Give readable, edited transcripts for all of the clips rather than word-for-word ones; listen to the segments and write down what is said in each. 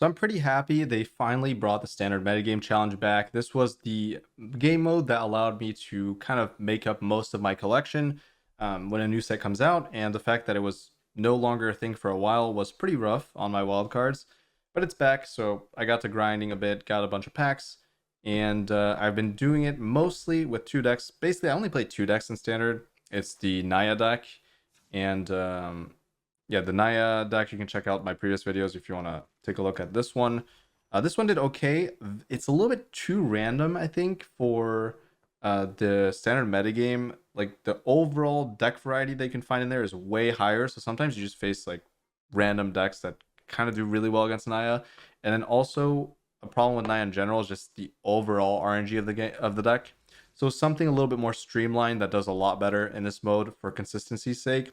So I'm pretty happy they finally brought the standard metagame challenge back. This was the game mode that allowed me to kind of make up most of my collection when a new set comes out, and the fact that it was no longer a thing for a while was pretty rough on my wildcards. But it's back, so I got to grinding a bit, got a bunch of packs, and I've been doing it mostly with two decks. Basically, I only play two decks in standard. It's the Naya deck and yeah, the Naya deck. You can check out my previous videos if you want to take a look at this one. This one did okay. It's a little bit too random, I think, for the standard metagame. Like, the overall deck variety they can find in there is way higher, so sometimes you just face like random decks that kind of do really well against Naya. And then also a problem with Naya in general is just the overall RNG of the game of the deck. So something a little bit more streamlined that does a lot better in this mode for consistency's sake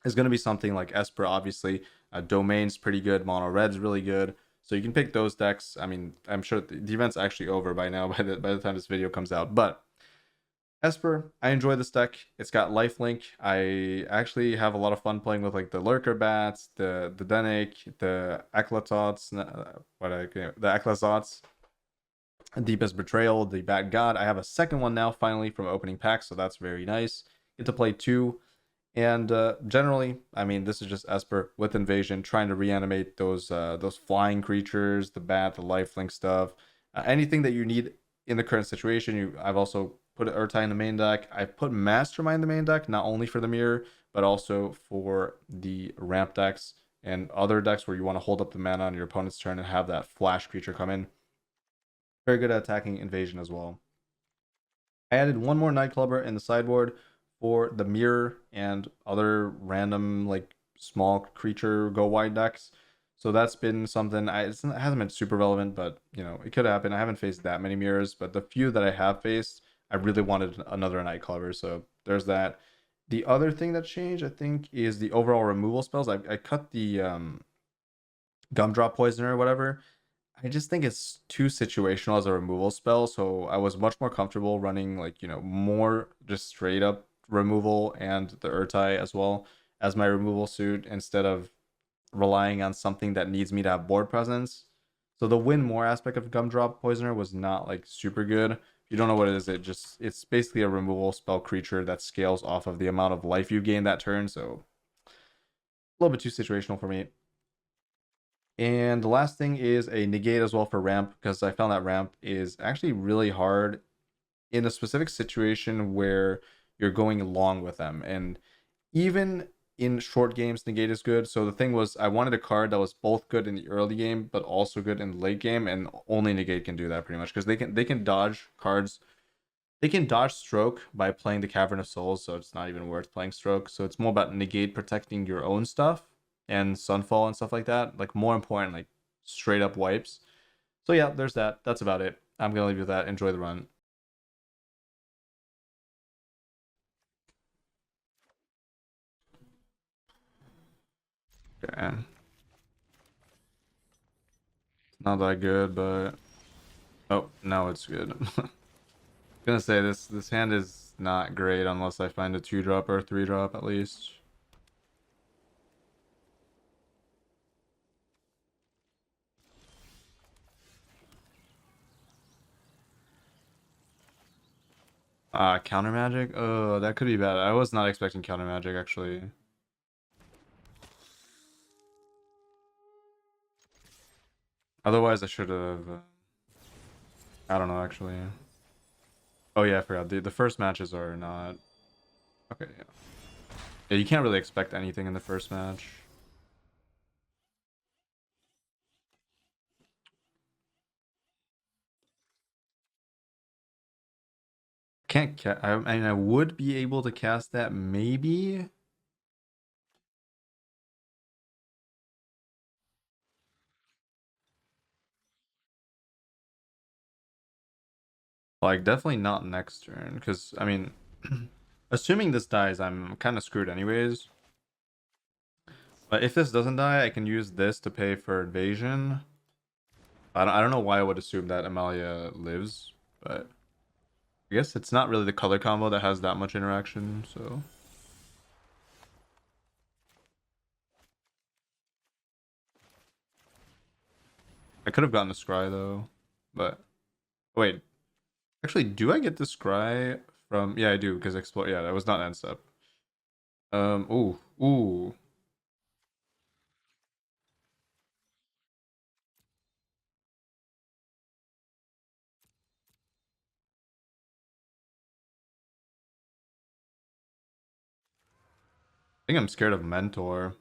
is going to be something like Esper, obviously. Domain's pretty good. Mono Red's really good. So you can pick those decks. I mean, I'm sure the event's actually over by now by the time this video comes out. But Esper, I enjoy this deck. It's got lifelink. I actually have a lot of fun playing with like the Lurker Bats, the Denic, the Eklatots, the Eklazots, Deepest Betrayal, the Bat God. I have a second one now, finally, from opening packs, so that's very nice. Get to play two. And generally, I mean, this is just Esper with Invasion, trying to reanimate those flying creatures, the bat, the lifelink stuff, anything that you need in the current situation. I've also put Urtai in the main deck. I put Mastermind in the main deck, not only for the mirror, but also for the ramp decks and other decks where you want to hold up the mana on your opponent's turn and have that flash creature come in. Very good at attacking Invasion as well. I added one more Nightclubber in the sideboard for the mirror and other random like small creature go wide decks. So that's been something. It hasn't been super relevant, but you know, it could happen. I haven't faced that many mirrors, but the few that I have faced, I really wanted another Nightclubber. So there's that. The other thing that changed, I think, is the overall removal spells. I cut the Gumdrop Poisoner or whatever. I just think it's too situational as a removal spell, so I was much more comfortable running like, you know, more just straight up removal and the Urtai as well as my removal suit instead of relying on something that needs me to have board presence. So the win more aspect of Gumdrop Poisoner was not like super good. If you don't know what it is, it's basically a removal spell creature that scales off of the amount of life you gain that turn, so a little bit too situational for me. And the last thing is a negate as well for ramp, because I found that ramp is actually really hard in a specific situation where you're going long with them. And even in short games, negate is good. So the thing was, I wanted a card that was both good in the early game, but also good in the late game, and only negate can do that pretty much, because they can dodge cards. They can dodge stroke by playing the Cavern of Souls, so it's not even worth playing stroke. So it's more about negate protecting your own stuff and Sunfall and stuff like that. Like, more important, like straight up wipes. So yeah, there's that. That's about it. I'm gonna leave you with that. Enjoy the run. Okay. It's not that good, but oh, now it's good. Gonna say this hand is not great unless I find a 2-drop or a 3-drop at least. Counter magic? Oh, that could be bad. I was not expecting counter magic actually. Otherwise I should have I don't know actually. Oh yeah, I forgot. The first matches are not okay, yeah. Yeah, you can't really expect anything in the first match. Can't I mean, I would be able to cast that maybe. Like, definitely not next turn, because I mean, assuming this dies, I'm kind of screwed anyways. But if this doesn't die, I can use this to pay for invasion. I don't know why I would assume that Amalia lives, but I guess it's not really the color combo that has that much interaction, so. I could have gotten a scry though, but wait. Actually, do I get the scry from? Yeah, I do because explore. Yeah, that was not end step. Ooh. I think I'm scared of mentor.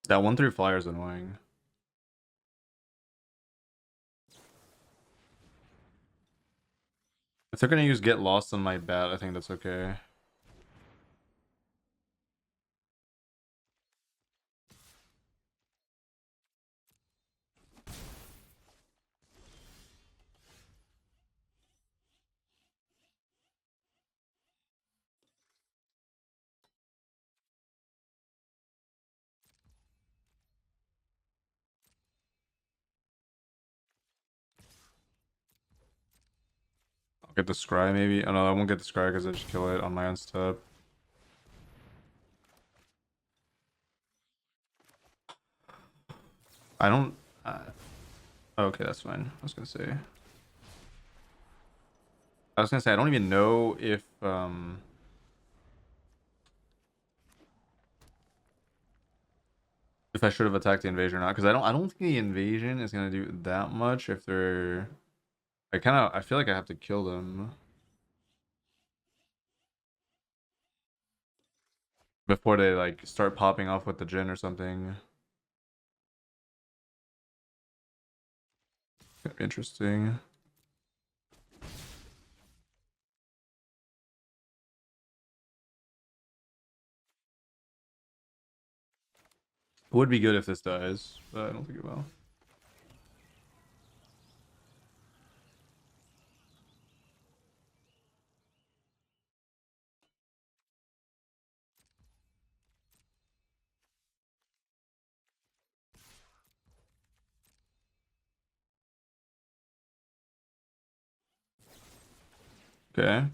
That 1/3 flyer is annoying. If they're gonna use get lost on my bat, I think that's okay. I'll get the scry maybe. Oh no, I won't get the scry because I just kill it on my own step. I don't. Okay, that's fine. I was gonna say. I don't even know if I should have attacked the invasion or not, because I don't think the invasion is gonna do that much if they're. I feel like I have to kill them before they like start popping off with the Jin or something. Interesting. It would be good if this dies, but I don't think it will. Okay.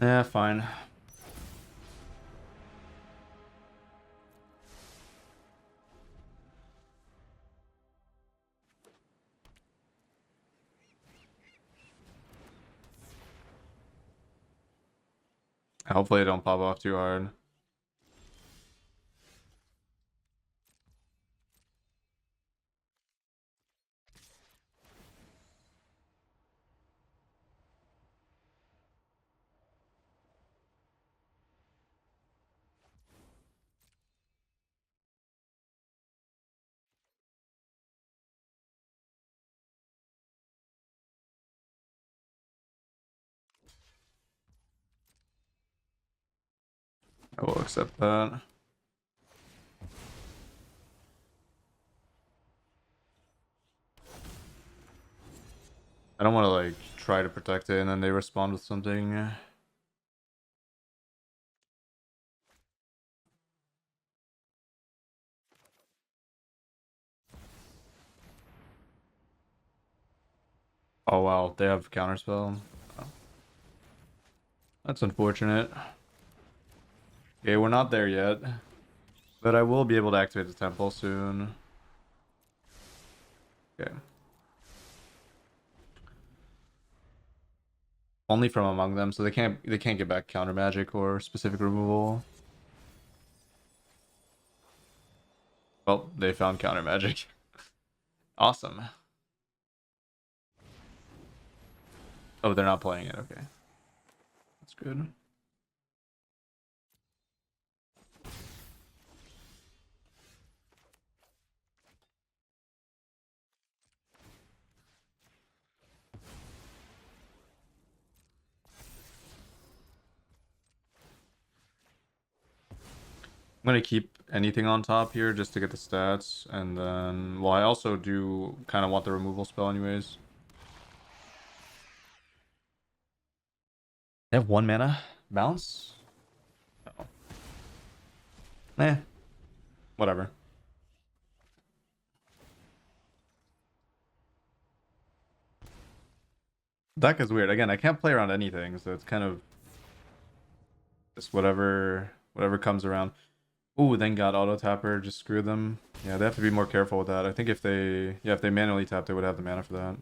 Yeah, fine. Hopefully it don't pop off too hard. I will accept that. I don't want to like try to protect it and then they respond with something. Oh wow, they have counterspell. Oh, that's unfortunate. Okay, we're not there yet, but I will be able to activate the temple soon. Okay. Only from among them, so they can't get back counter magic or specific removal. Well, they found counter magic. Awesome. Oh, they're not playing it. Okay, that's good. I'm gonna keep anything on top here just to get the stats, and then, well, I also do kind of want the removal spell anyways. They have 1 mana bounce? Oh. Eh, whatever. Deck is weird. Again, I can't play around anything, so it's kind of just whatever comes around. Ooh, then got auto tapper, just screw them. Yeah, they have to be more careful with that. I think if they manually tap, they would have the mana for that.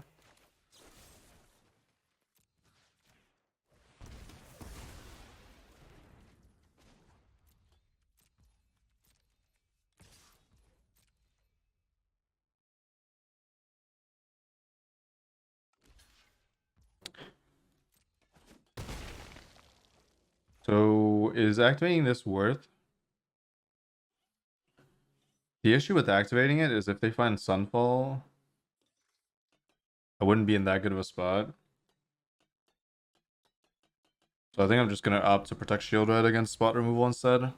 So is activating this worth? The issue with activating it is if they find Sunfall, I wouldn't be in that good of a spot. So I think I'm just gonna opt to protect Shield Red against spot removal instead.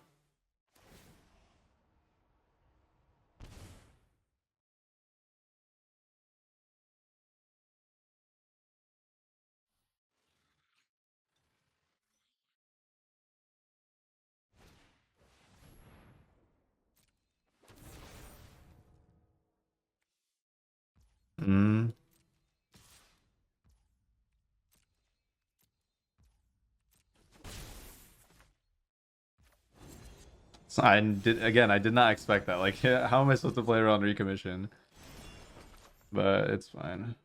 Mm. So I did not expect that. Like, how am I supposed to play around recommission? But it's fine.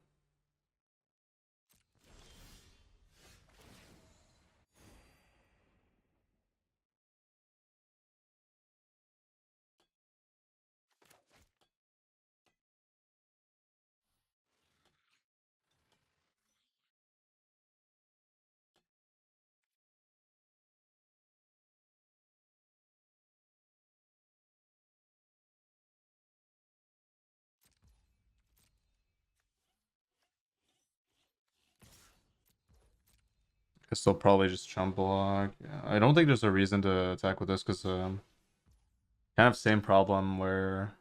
I still probably just chump block. Yeah, I don't think there's a reason to attack with this because kind of same problem where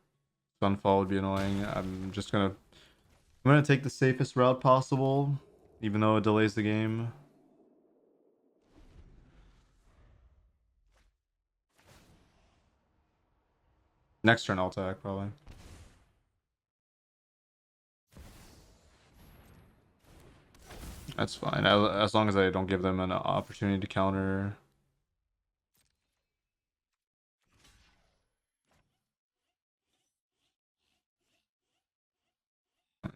Sunfall would be annoying. I'm gonna take the safest route possible, even though it delays the game. Next turn I'll attack probably. That's fine as long as I don't give them an opportunity to counter.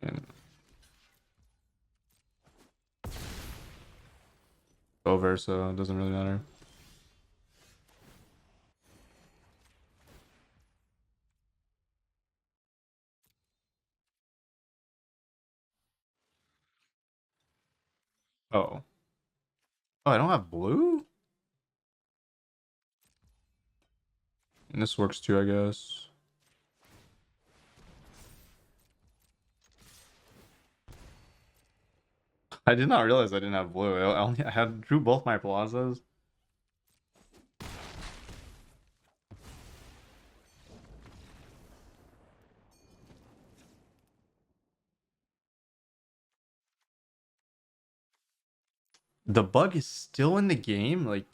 And over, so it doesn't really matter. Oh. Oh, I don't have blue? And this works too, I guess. I did not realize I didn't have blue. I drew both my plazas. The bug is still in the game? Like,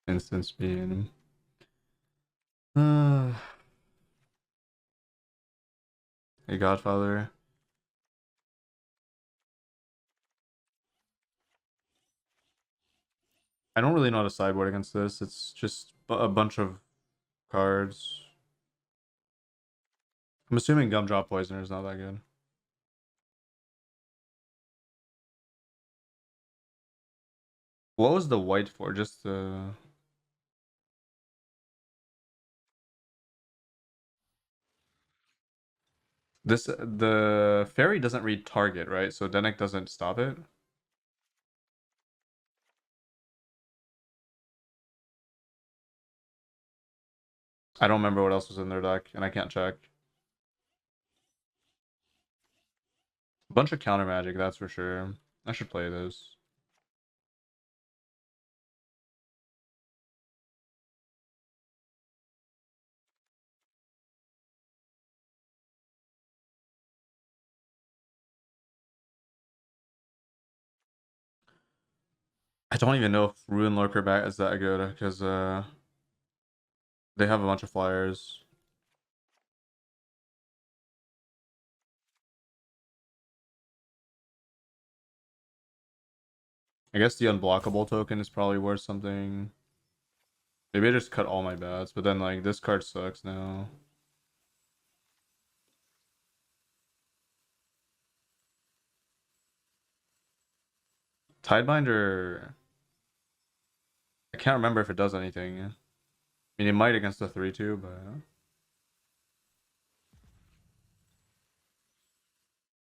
instant speed. Uh, hey, Godfather. I don't really know how to sideboard against this. It's just a bunch of cards. I'm assuming Gumdrop Poisoner is not that good. What was the white for? Just the fairy doesn't read target, right? So Denek doesn't stop it. I don't remember what else was in their deck, and I can't check. A bunch of counter magic, that's for sure. I should play those. I don't even know if Ruin Lurker Bat is that good, because they have a bunch of flyers. I guess the unblockable token is probably worth something. Maybe I just cut all my bats, but then like this card sucks now. Tidebinder, I can't remember if it does anything. I mean, it might against the 3/2, but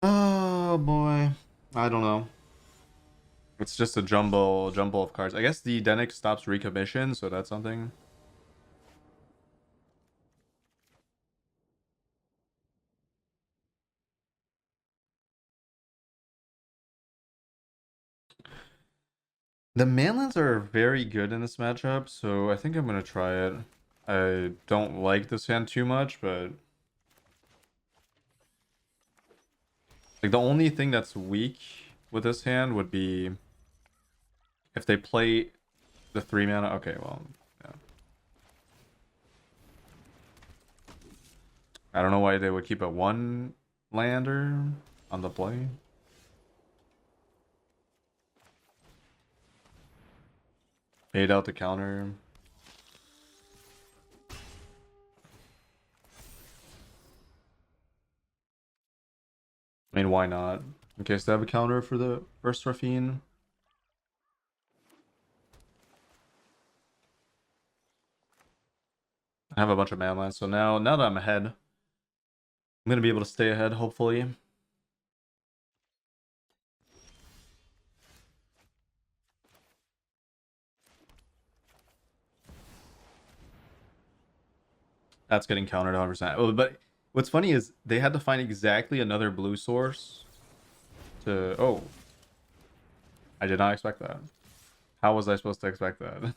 oh boy, I don't know. It's just a jumble of cards. I guess the Denix stops recommission, so that's something. The manlands are very good in this matchup, so I think I'm gonna try it. I don't like this hand too much, but like the only thing that's weak with this hand would be if they play the 3 mana. Okay, well, yeah. I don't know why they would keep a 1 lander on the play. Paid out the counter. I mean, why not? In case they have a counter for the first Rafine. I have a bunch of manlands, so now that I'm ahead, I'm gonna be able to stay ahead, hopefully. That's getting countered 100%. Oh, but what's funny is they had to find exactly another blue source to... Oh. I did not expect that. How was I supposed to expect that?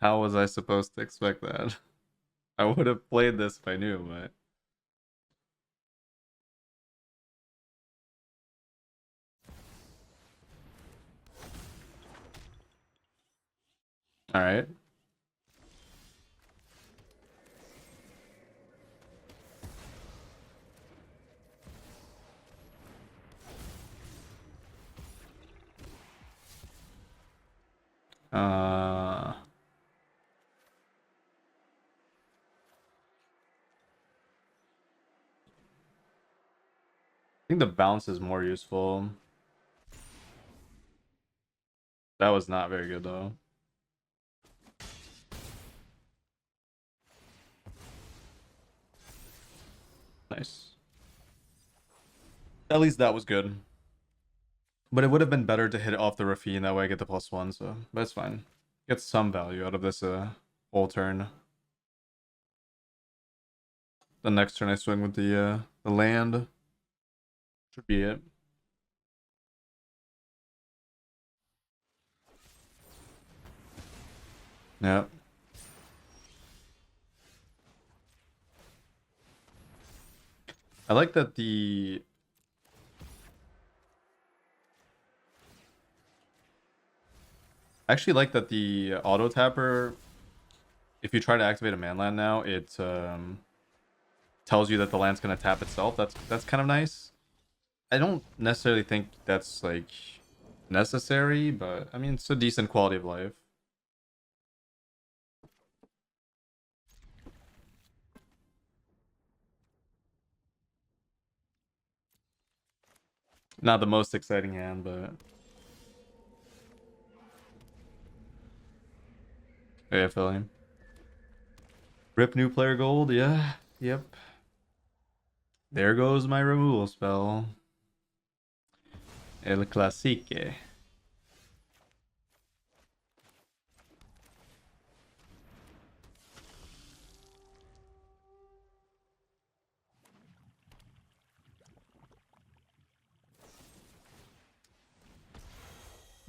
How was I supposed to expect that? I would have played this if I knew, but... Alright. I think the bounce is more useful. That was not very good, though. Nice. At least that was good. But it would have been better to hit it off the Rafine, that way I get the +1, so... But it's fine. Get some value out of this whole turn. The next turn I swing with the land. Should be it. Yep. I like that the... I actually like that the auto tapper, if you try to activate a manland now, it tells you that the land's gonna tap itself. That's kind of nice. I don't necessarily think that's like necessary, but I mean it's a decent quality of life. Not the most exciting hand, but yeah, I feel him. Rip new player gold, yeah. Yep. There goes my removal spell. El Clasique.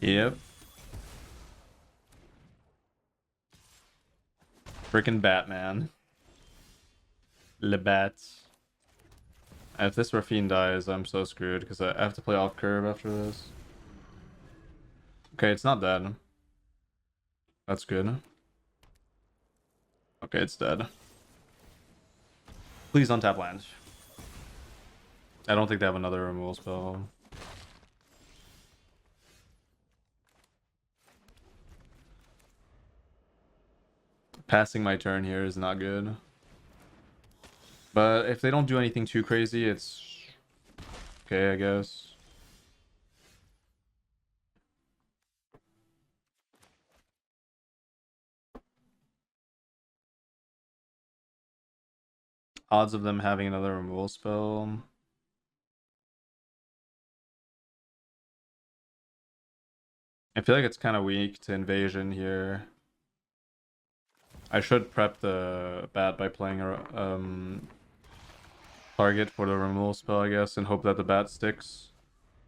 Yep. Freaking Batman. Le Bats. If this Rafine dies, I'm so screwed because I have to play off curve after this. Okay, it's not dead. That's good. Okay, it's dead. Please untap land. I don't think they have another removal spell. Passing my turn here is not good. But if they don't do anything too crazy, it's okay, I guess. Odds of them having another removal spell. I feel like it's kind of weak to invasion here. I should prep the bat by playing a target for the removal spell, I guess, and hope that the bat sticks.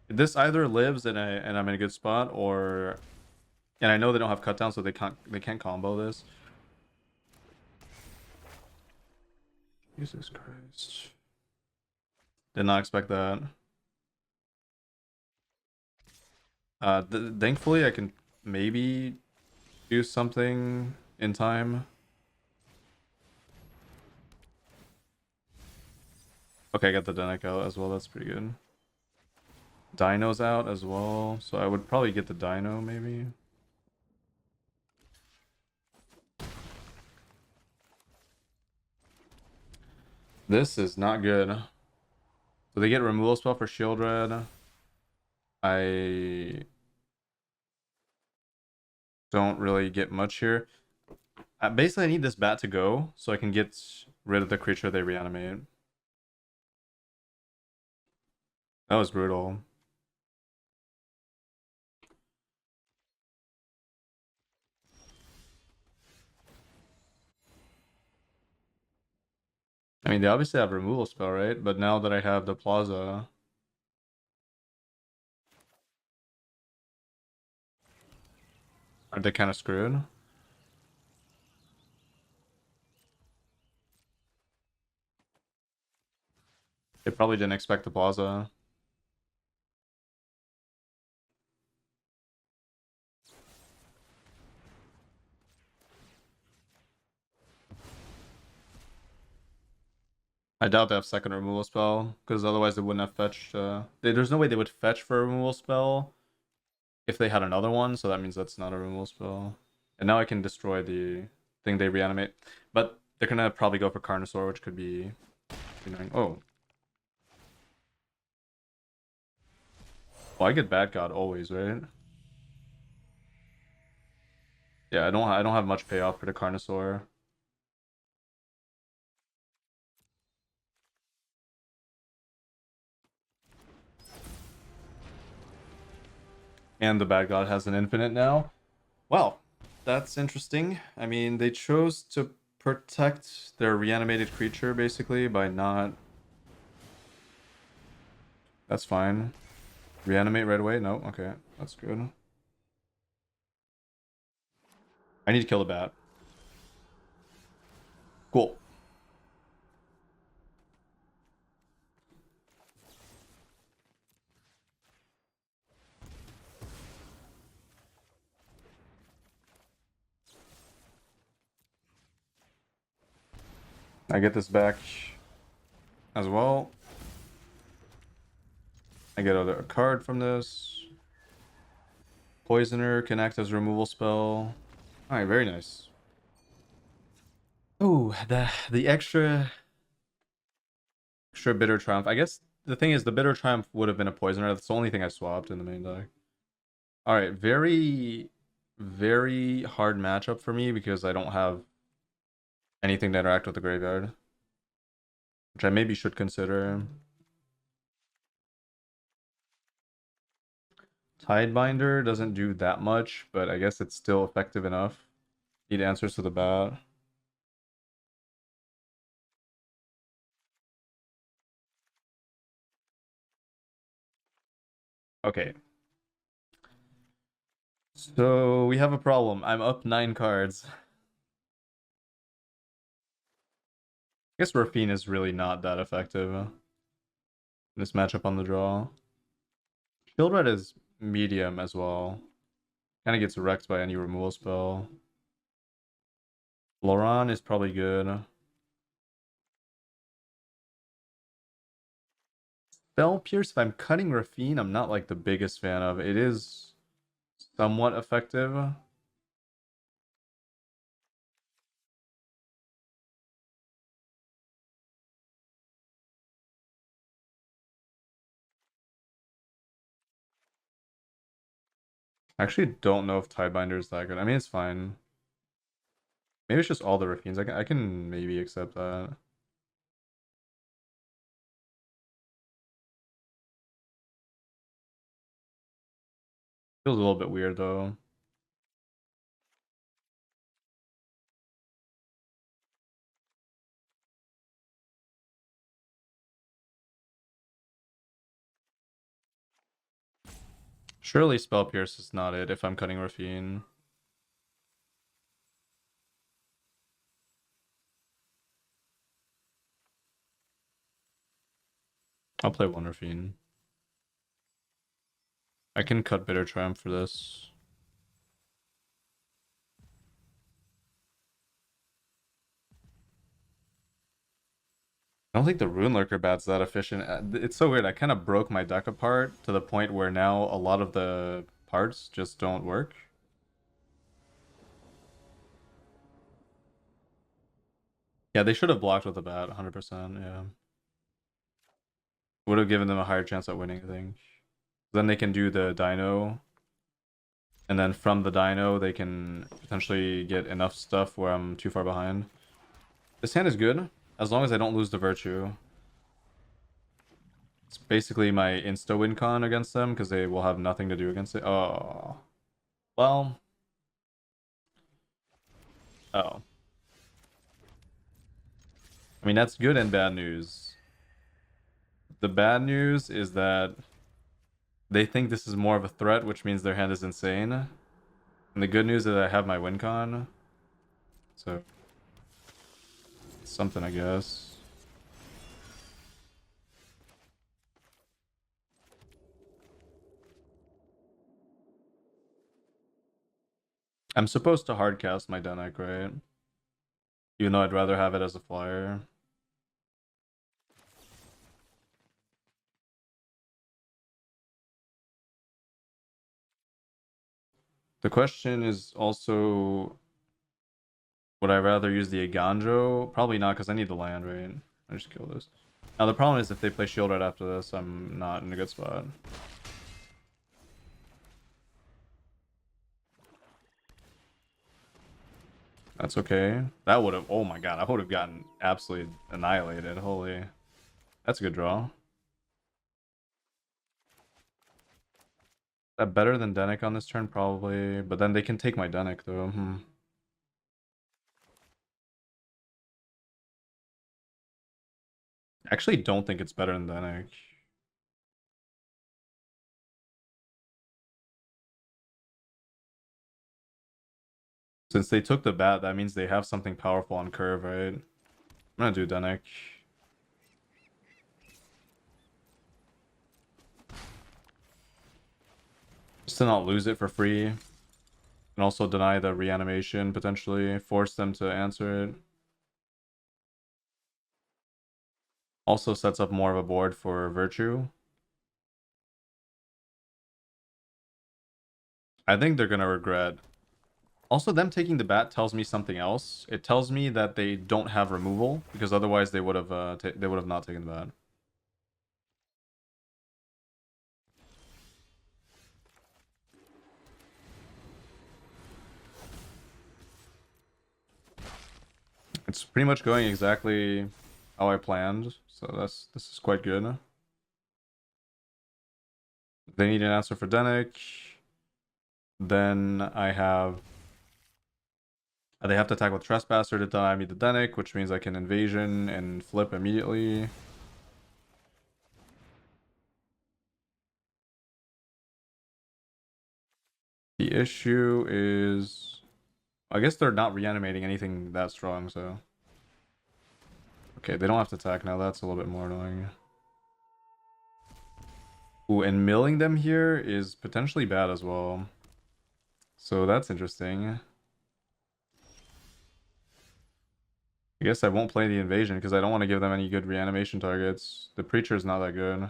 This either lives and I'm in a good spot, or and I know they don't have cut down, so they can't combo this. Jesus Christ. Did not expect that. Thankfully I can maybe do something in time. Okay, I got the Denek out as well, that's pretty good. Dino's out as well, so I would probably get the Dino maybe. This is not good. So they get removal spell for Shield Red. I don't really get much here. Basically, I need this bat to go so I can get rid of the creature they reanimate. That was brutal. I mean, they obviously have removal spell, right? But now that I have the Plaza, are they kind of screwed? They probably didn't expect the Plaza. I doubt they have second removal spell, because otherwise they wouldn't have fetched. There's no way they would fetch for a removal spell if they had another one, so that means that's not a removal spell. And now I can destroy the thing they reanimate. But they're gonna probably go for Carnosaur, which could be annoying. Oh. Well, I get Bad God always, right? Yeah, I don't have much payoff for the Carnosaur. And the Bad God has an infinite now. Well, that's interesting. I mean, they chose to protect their reanimated creature, basically, by not... That's fine. Reanimate right away? No? Okay, that's good. I need to kill the bat. Cool. I get this back as well. I get a card from this. Poisoner can act as a removal spell. Alright, very nice. Oh, the extra bitter triumph. I guess the thing is the bitter triumph would have been a poisoner. That's the only thing I swapped in the main deck. Alright, very, very hard matchup for me because I don't have anything to interact with the graveyard. Which I maybe should consider. Tidebinder doesn't do that much, but I guess it's still effective enough. Need answers to the bat. Okay. So we have a problem. I'm up 9 cards. I guess Rafine is really not that effective in this matchup on the draw. Shield Red is medium as well. Kind of gets wrecked by any removal spell. Loran is probably good. Spell Pierce, if I'm cutting Rafine, I'm not like the biggest fan of. It is somewhat effective. I actually don't know if Tidebinder is that good. I mean, it's fine. Maybe it's just all the Rafines. I can maybe accept that. Feels a little bit weird though. Surely Spell Pierce is not it if I'm cutting Rafine. I'll play one Rafine. I can cut Bitter Triumph for this. I don't think the Rune Lurker bat's that efficient. It's so weird. I kind of broke my deck apart to the point where now a lot of the parts just don't work. Yeah, they should have blocked with the bat, 100%. Yeah. Would have given them a higher chance at winning, I think. Then they can do the Dino. And then from the Dino, they can potentially get enough stuff where I'm too far behind. This hand is good, as long as I don't lose the Virtue. It's basically my insta-win con against them, because they will have nothing to do against it. Oh. Well. Oh. I mean, that's good and bad news. The bad news is that they think this is more of a threat, which means their hand is insane. And the good news is I have my win con. So, it's something, I guess. I'm supposed to hardcast my Denek, right? Even though I'd rather have it as a flyer. The question is also, would I rather use the Aganjo? Probably not, because I need the land, right? I just kill this. Now the problem is if they play shield right after this, I'm not in a good spot. That's okay. That would have, oh my god, I would have gotten absolutely annihilated. Holy. That's a good draw. That better than Denek on this turn? Probably. But then they can take my Denek though. I actually don't think it's better than Denek. Since they took the bat, that means they have something powerful on curve, right? I'm gonna do Denek. Just to not lose it for free. And also deny the reanimation, potentially. Force them to answer it. Also sets up more of a board for Virtue. I think they're gonna regret. Also, them taking the bat tells me something else. It tells me that they don't have removal, because otherwise they would have not taken the bat. It's pretty much going exactly how I planned, so this is quite good. They need an answer for Denick. Then I have... They have to attack with Trespasser to deny me the Denick, which means I can Invasion and flip immediately. The issue is... I guess they're not reanimating anything that strong, so... Okay, they don't have to attack now. That's a little bit more annoying. Ooh, and milling them here is potentially bad as well. So that's interesting. I guess I won't play the invasion because I don't want to give them any good reanimation targets. The Preacher is not that good.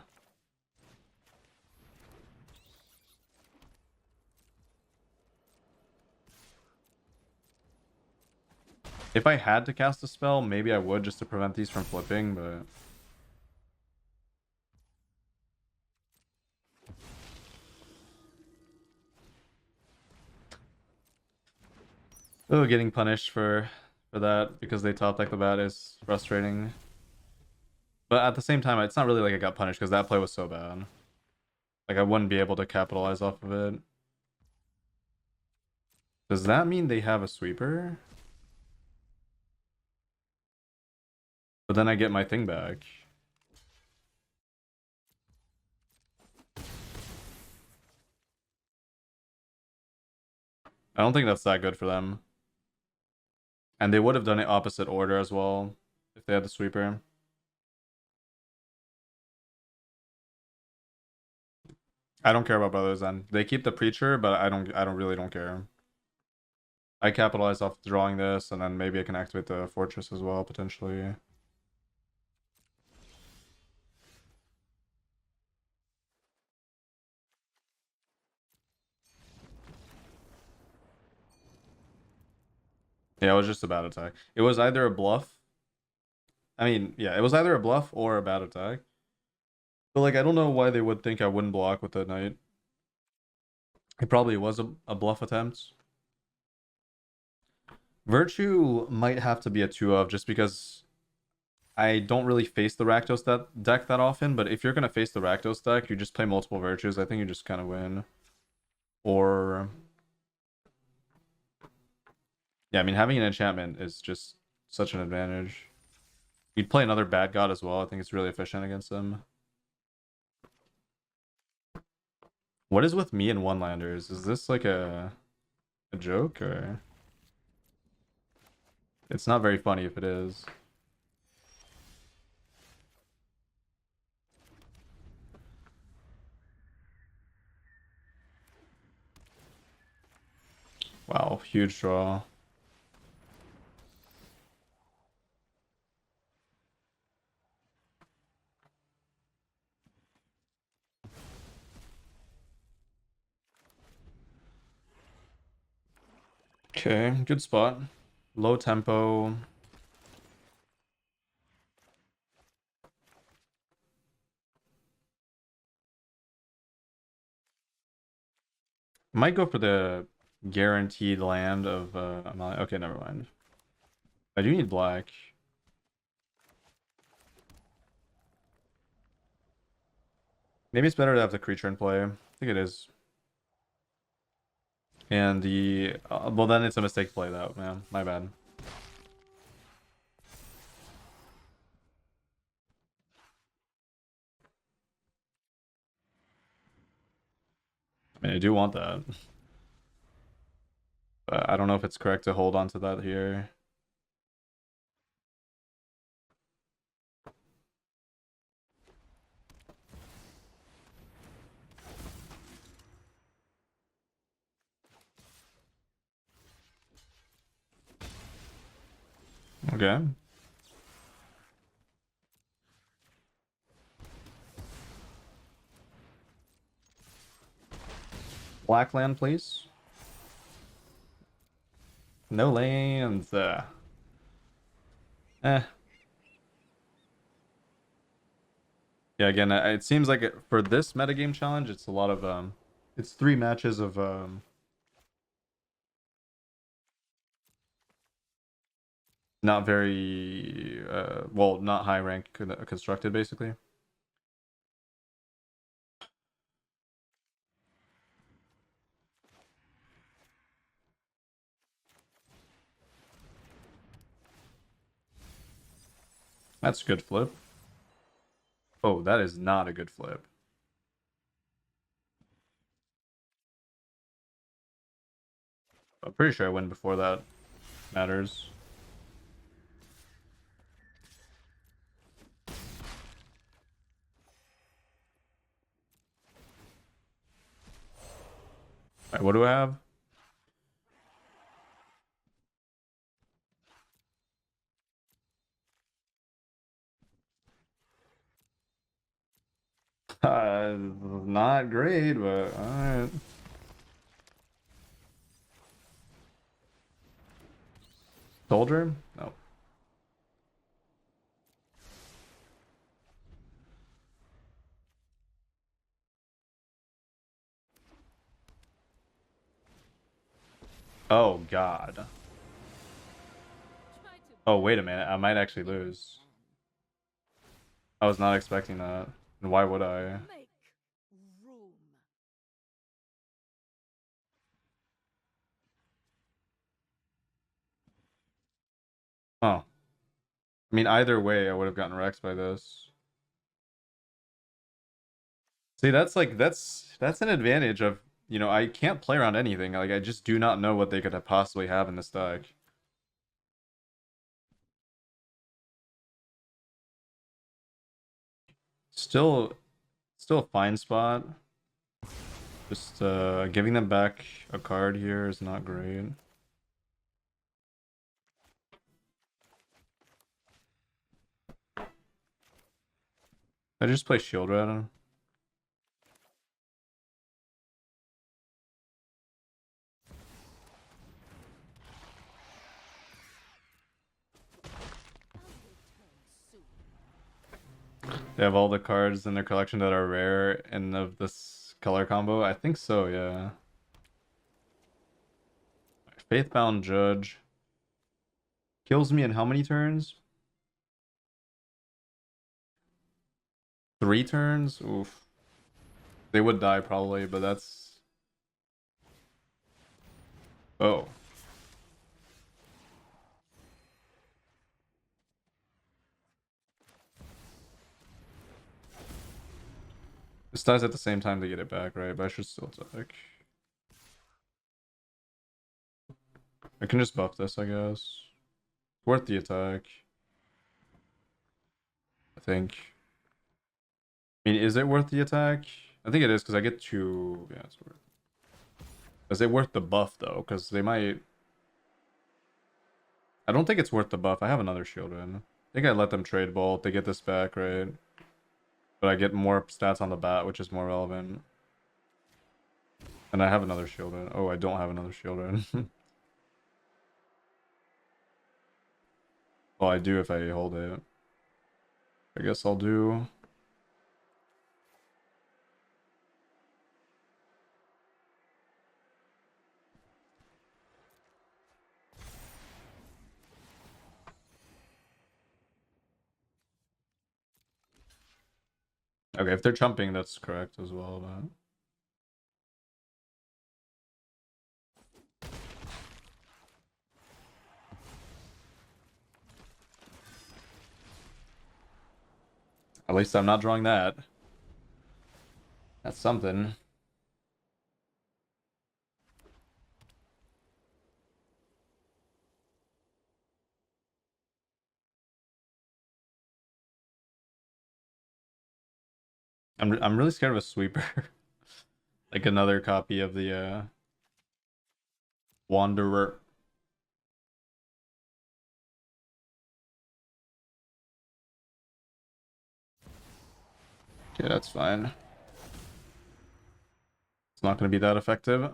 If I had to cast a spell, maybe I would just to prevent these from flipping, but... Oh, getting punished for that because they top deck the bat is frustrating. But at the same time, it's not really like I got punished because that play was so bad. Like, I wouldn't be able to capitalize off of it. Does that mean they have a sweeper? But then I get my thing back. I don't think that's that good for them. And they would have done it opposite order as well if they had the sweeper. I don't care about brothers then. They keep the Preacher, but I don't care. I capitalize off drawing this, and then maybe I can activate the Fortress as well, potentially. Yeah, it was just a bad attack. It was either a bluff. I mean, yeah, it was either a bluff or a bad attack. But, like, I don't know why they would think I wouldn't block with the Knight. It probably was a bluff attempt. Virtue might have to be a 2 of just because I don't really face the Rakdos deck that often, but if you're going to face the Rakdos deck, you just play multiple Virtues. I think you just kind of win. Or... Yeah, I mean, having an enchantment is just such an advantage. You'd play another Bad God as well. I think it's really efficient against them. What is with me and one-landers? Is this like a joke, or... It's not very funny if it is. Wow, huge draw. Okay, good spot. Low tempo. Might go for the guaranteed land of okay, never mind. I do need black. Maybe it's better to have the creature in play. I think it is. And the well, then it's a mistake to play that, man. My bad. I mean, I do want that. But I don't know if it's correct to hold on to that here. Okay. Black land, please. No lands. Eh. Yeah, again, it seems like for this metagame challenge, it's a lot of it's 3 matches of not very well, not high rank constructed basically. That's a good flip. Oh, that is not a good flip. I'm pretty sure I win before that matters. Alright, what do I have? Not great, but alright. Soldier? No. Oh, God. Oh, wait a minute. I might actually lose. I was not expecting that. And why would I? Oh. I mean, either way, I would have gotten wrecked by this. See, that's like, that's an advantage of, you know, I can't play around anything. Like, I just do not know what they could have possibly have in this deck. Still a fine spot. Just giving them back a card here is not great. I just play Shield Rat. They have all the cards in their collection that are rare and of this color combo. I think so, yeah. Faithbound Judge kills me in how many turns? 3 turns? Oof. They would die probably, but that's... Oh. This dies at the same time to get it back, right? But I should still attack. I can just buff this, I guess. Worth the attack. I think. I mean, is it worth the attack? I think it is, because I get to... Yeah, it's worth. Is it worth the buff, though? Because they might... I don't think it's worth the buff. I have another shield in. I think I let them trade bolt. They get this back, right? But I get more stats on the bat, which is more relevant. And I have another shield in. Oh, I don't have another shield in. Well, I do if I hold it. I guess I'll do... Okay, if they're chumping, that's correct as well, but... At least I'm not drawing that. That's something. I'm really scared of a sweeper. Like another copy of the Wanderer. Okay, that's fine. It's not going to be that effective.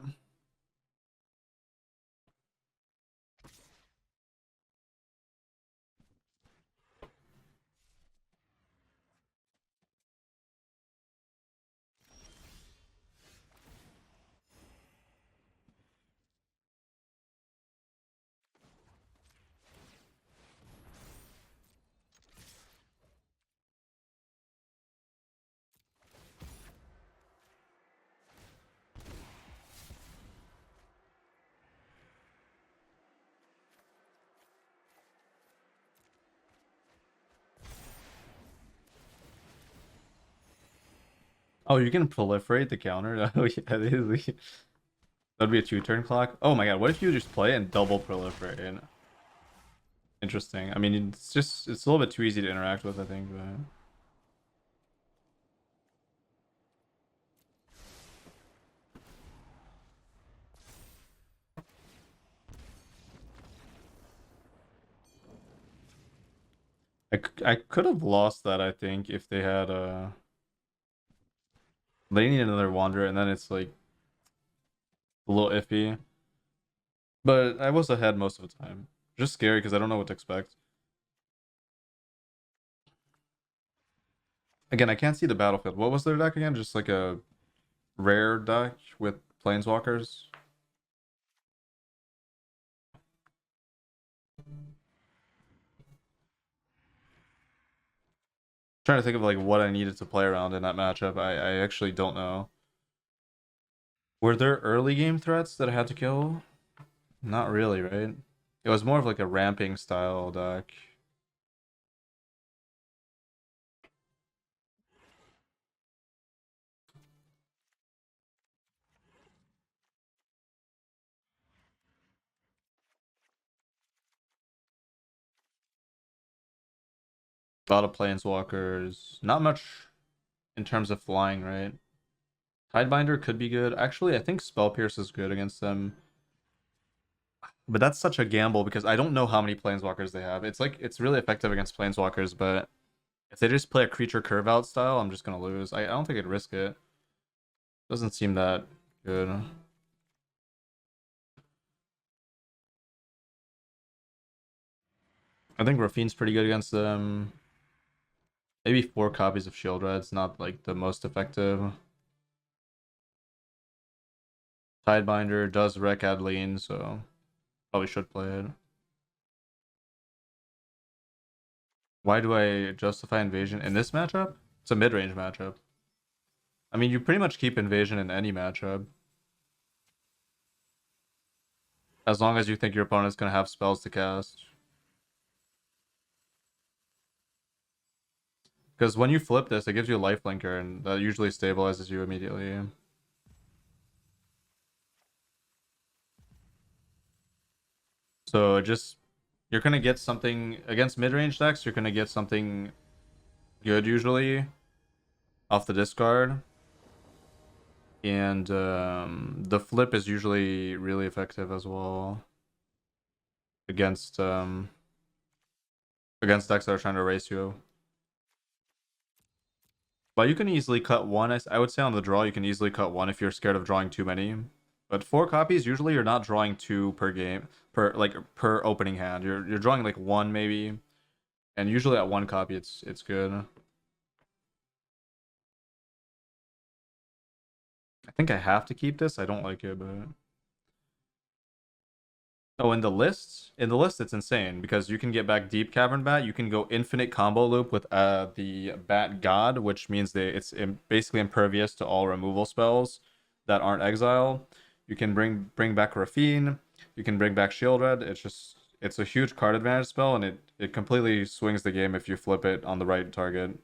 Oh, you can proliferate the counter? Oh, yeah, that'd be a 2-turn clock. Oh my god, what if you just play and double proliferate? Interesting. I mean, it's a little bit too easy to interact with, I think, but I could have lost that, I think, if they had they need another Wanderer, and then it's like a little iffy. But I was ahead most of the time. Just scary because I don't know what to expect. Again, I can't see the battlefield. What was their deck again? Just like a rare deck with planeswalkers? Trying to think of like what I needed to play around in that matchup. I actually don't know. Were there early game threats that I had to kill? Not really, right? It was more of like a ramping style deck. A lot of planeswalkers. Not much in terms of flying, right? Tidebinder could be good. Actually, I think Spell Pierce is good against them. But that's such a gamble because I don't know how many planeswalkers they have. It's like it's really effective against planeswalkers, but if they just play a creature curve out style, I'm just gonna lose. I don't think I'd risk it. Doesn't seem that good. I think Rafine's pretty good against them. Maybe 4 copies of Shield Red's not like the most effective. Tidebinder does wreck Adeline, so probably should play it. Why do I justify Invasion in this matchup? It's a mid-range matchup. I mean, you pretty much keep Invasion in any matchup. As long as you think your opponent's going to have spells to cast. Because when you flip this, it gives you a lifelinker, and that usually stabilizes you immediately. So just, you're going to get something, against mid-range decks, you're going to get something good usually off the discard. And the flip is usually really effective as well against against decks that are trying to erase you. But you can easily cut one. I would say on the draw, you can easily cut one if you're scared of drawing too many. But 4 copies, usually you're not drawing 2 per game, per opening hand. You're drawing like 1 maybe, and usually at 1 copy, it's good. I think I have to keep this. I don't like it, but oh, in the list, it's insane because you can get back Deep Cavern Bat. You can go infinite combo loop with the Bat God, which means basically impervious to all removal spells that aren't exile. You can bring back Rafine. You can bring back Shield Red. It's a huge card advantage spell, and it completely swings the game if you flip it on the right target. You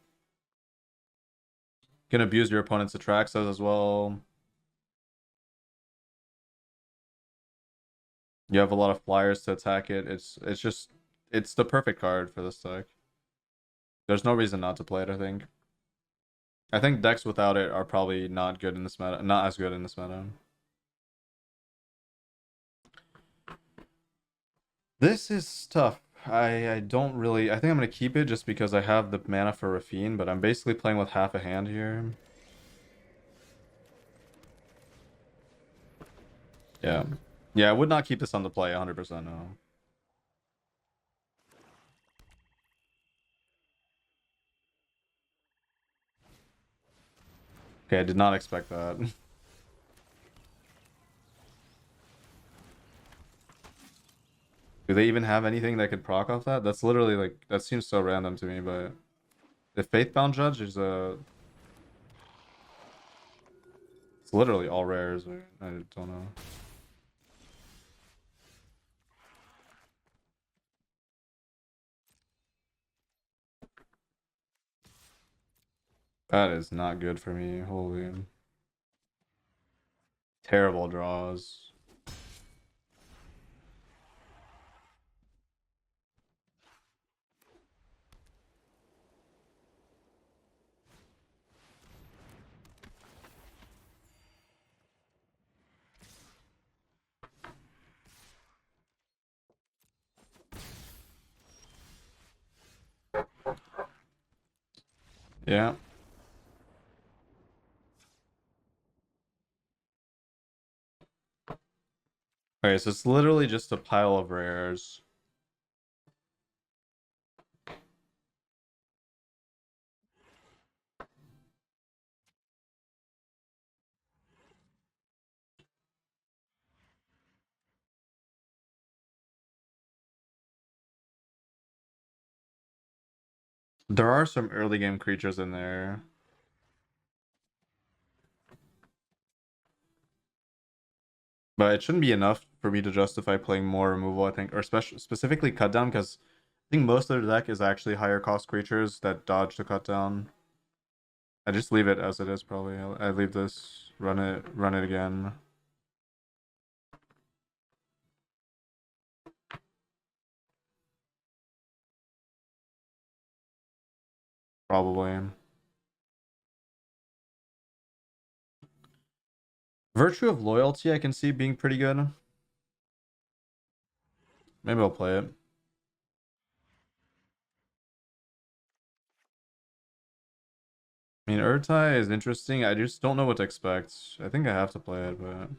can abuse your opponent's Atraxas as well. You have a lot of flyers to attack it. It's the perfect card for this deck. There's no reason not to play it, I think. I think decks without it are probably not good in this meta. Not as good in this meta. This is tough. I don't really... I think I'm going to keep it just because I have the mana for Rafine, but I'm basically playing with half a hand here. Yeah. Yeah, I would not keep this on the play 100% no. Okay, I did not expect that. Do they even have anything that could proc off that? That's literally like... That seems so random to me, but... The Faithbound Judge is a... It's literally all rares. I don't know. That is not good for me. Holy. Terrible draws. Yeah. Okay, so it's literally just a pile of rares. There are some early game creatures in there. But it shouldn't be enough for me to justify playing more removal, I think, or specifically cut down, because I think most of the deck is actually higher cost creatures that dodge to cut down. I just leave it as it is, probably. I leave this, run it again. Probably. Virtue of Loyalty, I can see being pretty good. Maybe I'll play it. I mean, Urtai is interesting. I just don't know what to expect. I think I have to play it, but...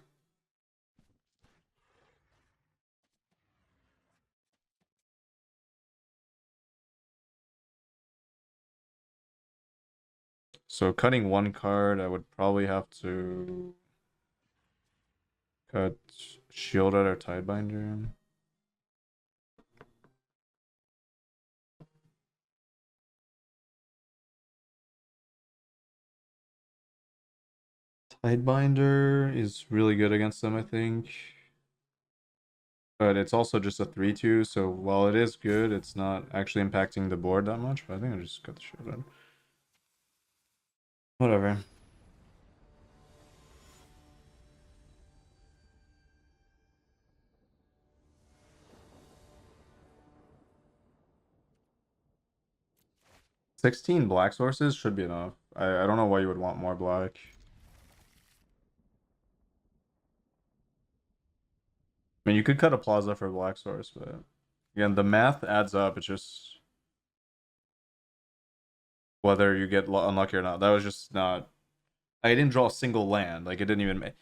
So cutting one card, I would probably have to cut Shield at our Tidebinder. Tidebinder is really good against them, I think. But it's also just a 3/2, so while it is good, it's not actually impacting the board that much. But I think I just cut the Shield out. Whatever. $16 black sources should be enough. I don't know why you would want more black. I mean, you could cut a Plaza for a black source, but again, the math adds up. It's just whether you get unlucky or not. That was just not. I didn't draw a single land. Like, it didn't even. It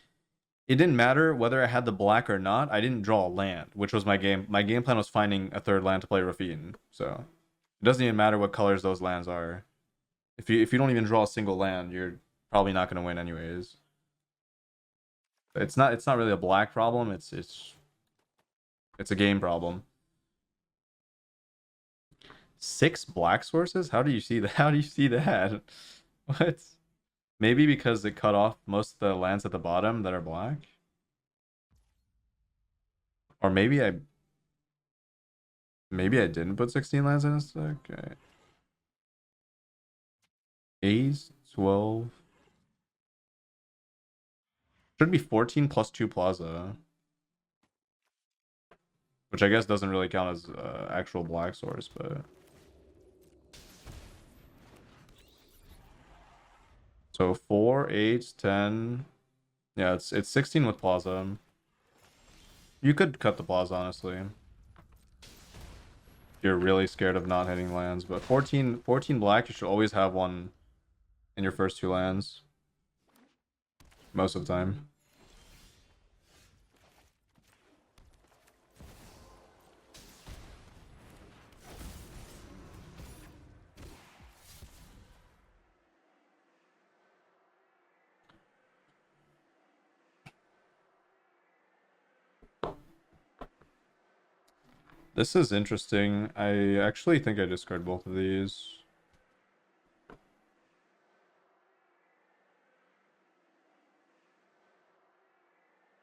didn't matter whether I had the black or not. I didn't draw a land, which was my game. My game plan was finding a third land to play Rafine. So it doesn't even matter what colors those lands are. If you don't even draw a single land, you're probably not going to win anyways. It's not really a black problem. It's a game problem. 6 black sources? How do you see that? How do you see that? What? Maybe because it cut off most of the lands at the bottom that are black? Or maybe I didn't put 16 lands in this deck. Okay. Ace, 12. Should be 14 plus 2 Plaza. Which I guess doesn't really count as actual black source, but... So 4, 8, 10. Yeah, it's 16 with Plaza. You could cut the Plaza, honestly. If you're really scared of not hitting lands, but 14 black, you should always have one in your first 2 lands. Most of the time. This is interesting. I actually think I discard both of these.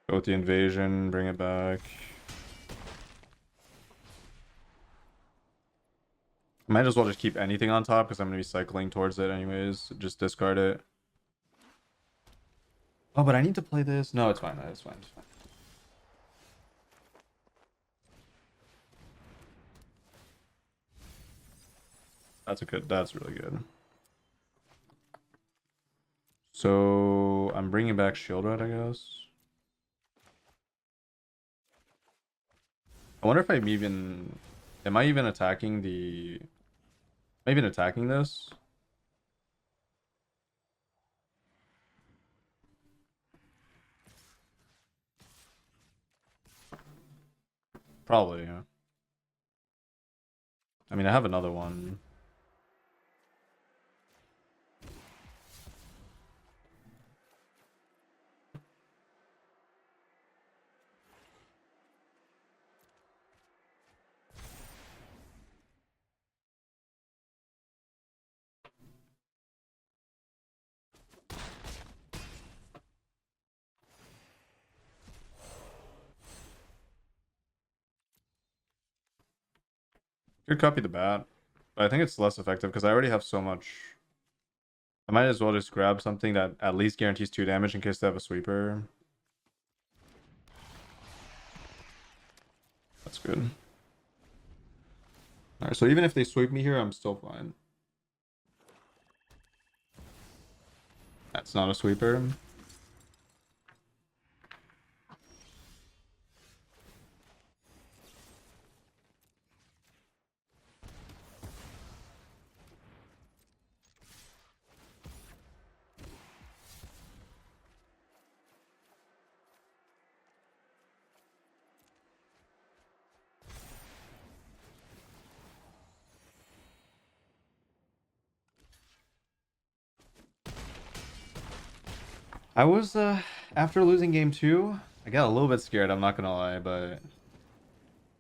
Go with the invasion, bring it back. Might as well just keep anything on top because I'm going to be cycling towards it anyways. Just discard it. Oh, but I need to play this. No, it's fine. It's fine. It's fine. That's really good. So I'm bringing back Shield Red, I guess. I wonder if am I even attacking this? Probably, yeah. I mean, I have another one. Could copy the bat, but I think it's less effective because I already have so much. I might as well just grab something that at least guarantees 2 damage in case they have a sweeper. That's good. Alright, so even if they sweep me here, I'm still fine. That's not a sweeper. I was after losing game 2, I got a little bit scared, I'm not gonna lie, but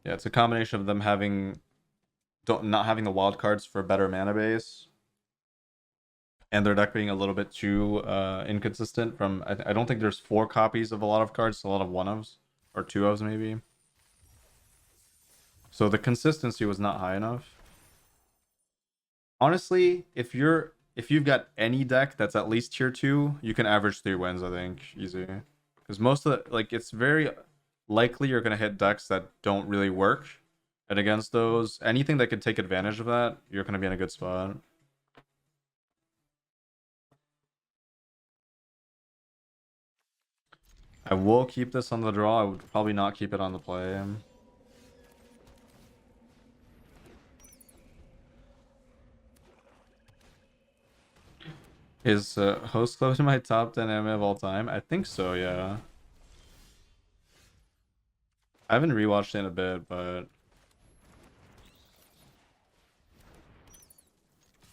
yeah, it's a combination of them not having the wild cards for better mana base, and their deck being a little bit too inconsistent. I don't think there's 4 copies of a lot of cards, a lot of 1-ofs or 2-ofs maybe. So the consistency was not high enough. Honestly, if you've got any deck that's at least tier 2, you can average 3 wins, I think, easy. Because most of the, like, it's very likely you're gonna hit decks that don't really work. And against those, anything that can take advantage of that, you're gonna be in a good spot. I will keep this on the draw. I would probably not keep it on the play. Is Host Club in my top 10 anime of all time? I think so, yeah. I haven't rewatched it in a bit, but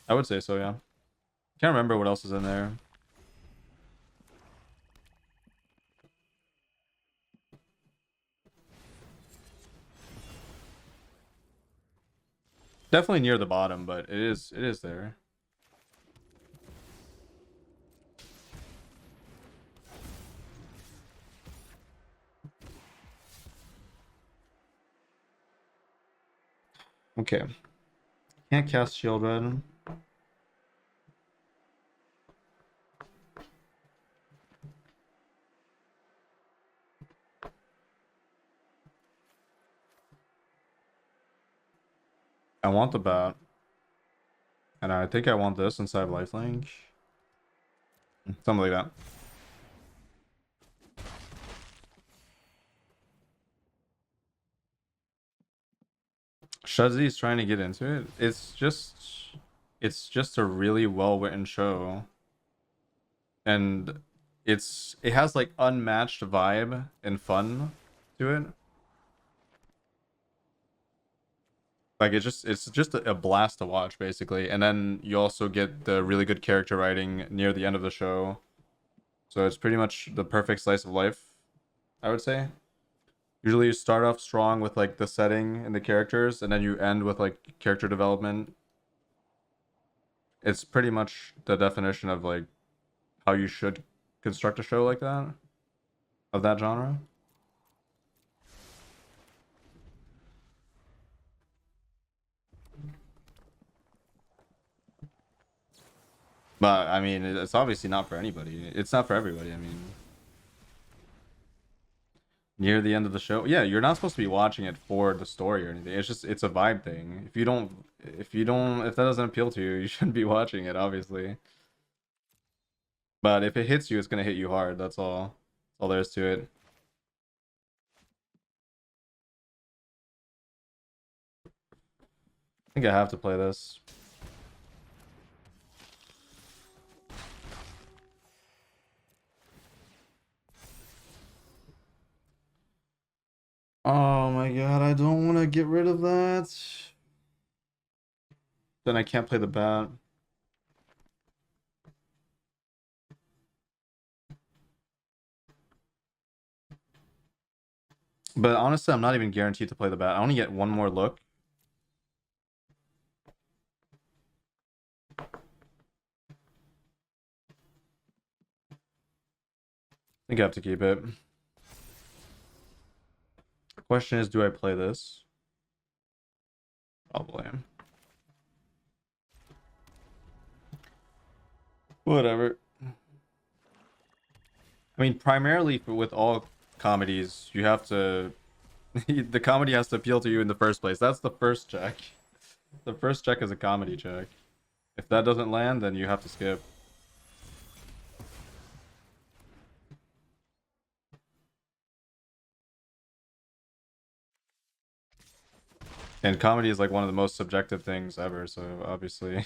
I would say so, yeah. Can't remember what else is in there. Definitely near the bottom, but it is there. Okay. Can't cast Shield Red. I want the bat. And I think I want this inside lifelink. Something like that. Shuzzy is trying to get into it. It's just a really well-written show. And it has like unmatched vibe and fun to it. Like it's just a blast to watch basically. And then you also get the really good character writing near the end of the show. So it's pretty much the perfect slice of life, I would say. Usually you start off strong with like the setting and the characters, and then you end with like character development. It's pretty much the definition of like how you should construct a show like that, of that genre. But I mean, it's obviously not for anybody. It's not for everybody. I mean, near the end of the show, yeah, you're not supposed to be watching it for the story or anything. It's just it's a vibe thing. If that doesn't appeal to you, you shouldn't be watching it, obviously. But if it hits you, it's gonna hit you hard. That's all. That's all there is to it. I think I have to play this. Oh my god, I don't want to get rid of that. Then I can't play the bat. But honestly, I'm not even guaranteed to play the bat. I only get one more look. I think I have to keep it. Question is, do I play this? Probably. Whatever. I mean, primarily with all comedies, you have to... the comedy has to appeal to you in the first place. That's the first check. The first check is a comedy check. If that doesn't land, then you have to skip. And comedy is like one of the most subjective things ever, so obviously...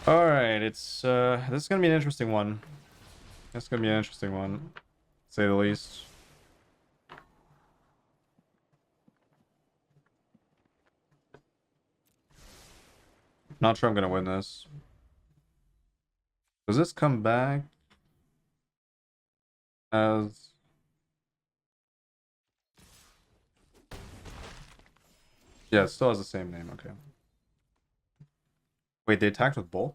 Alright, it's this is gonna be an interesting one. This is gonna be an interesting one, to say the least. Not sure I'm gonna win this. Does this come back as... Yeah, it still has the same name, okay. Wait, they attacked with Bolt?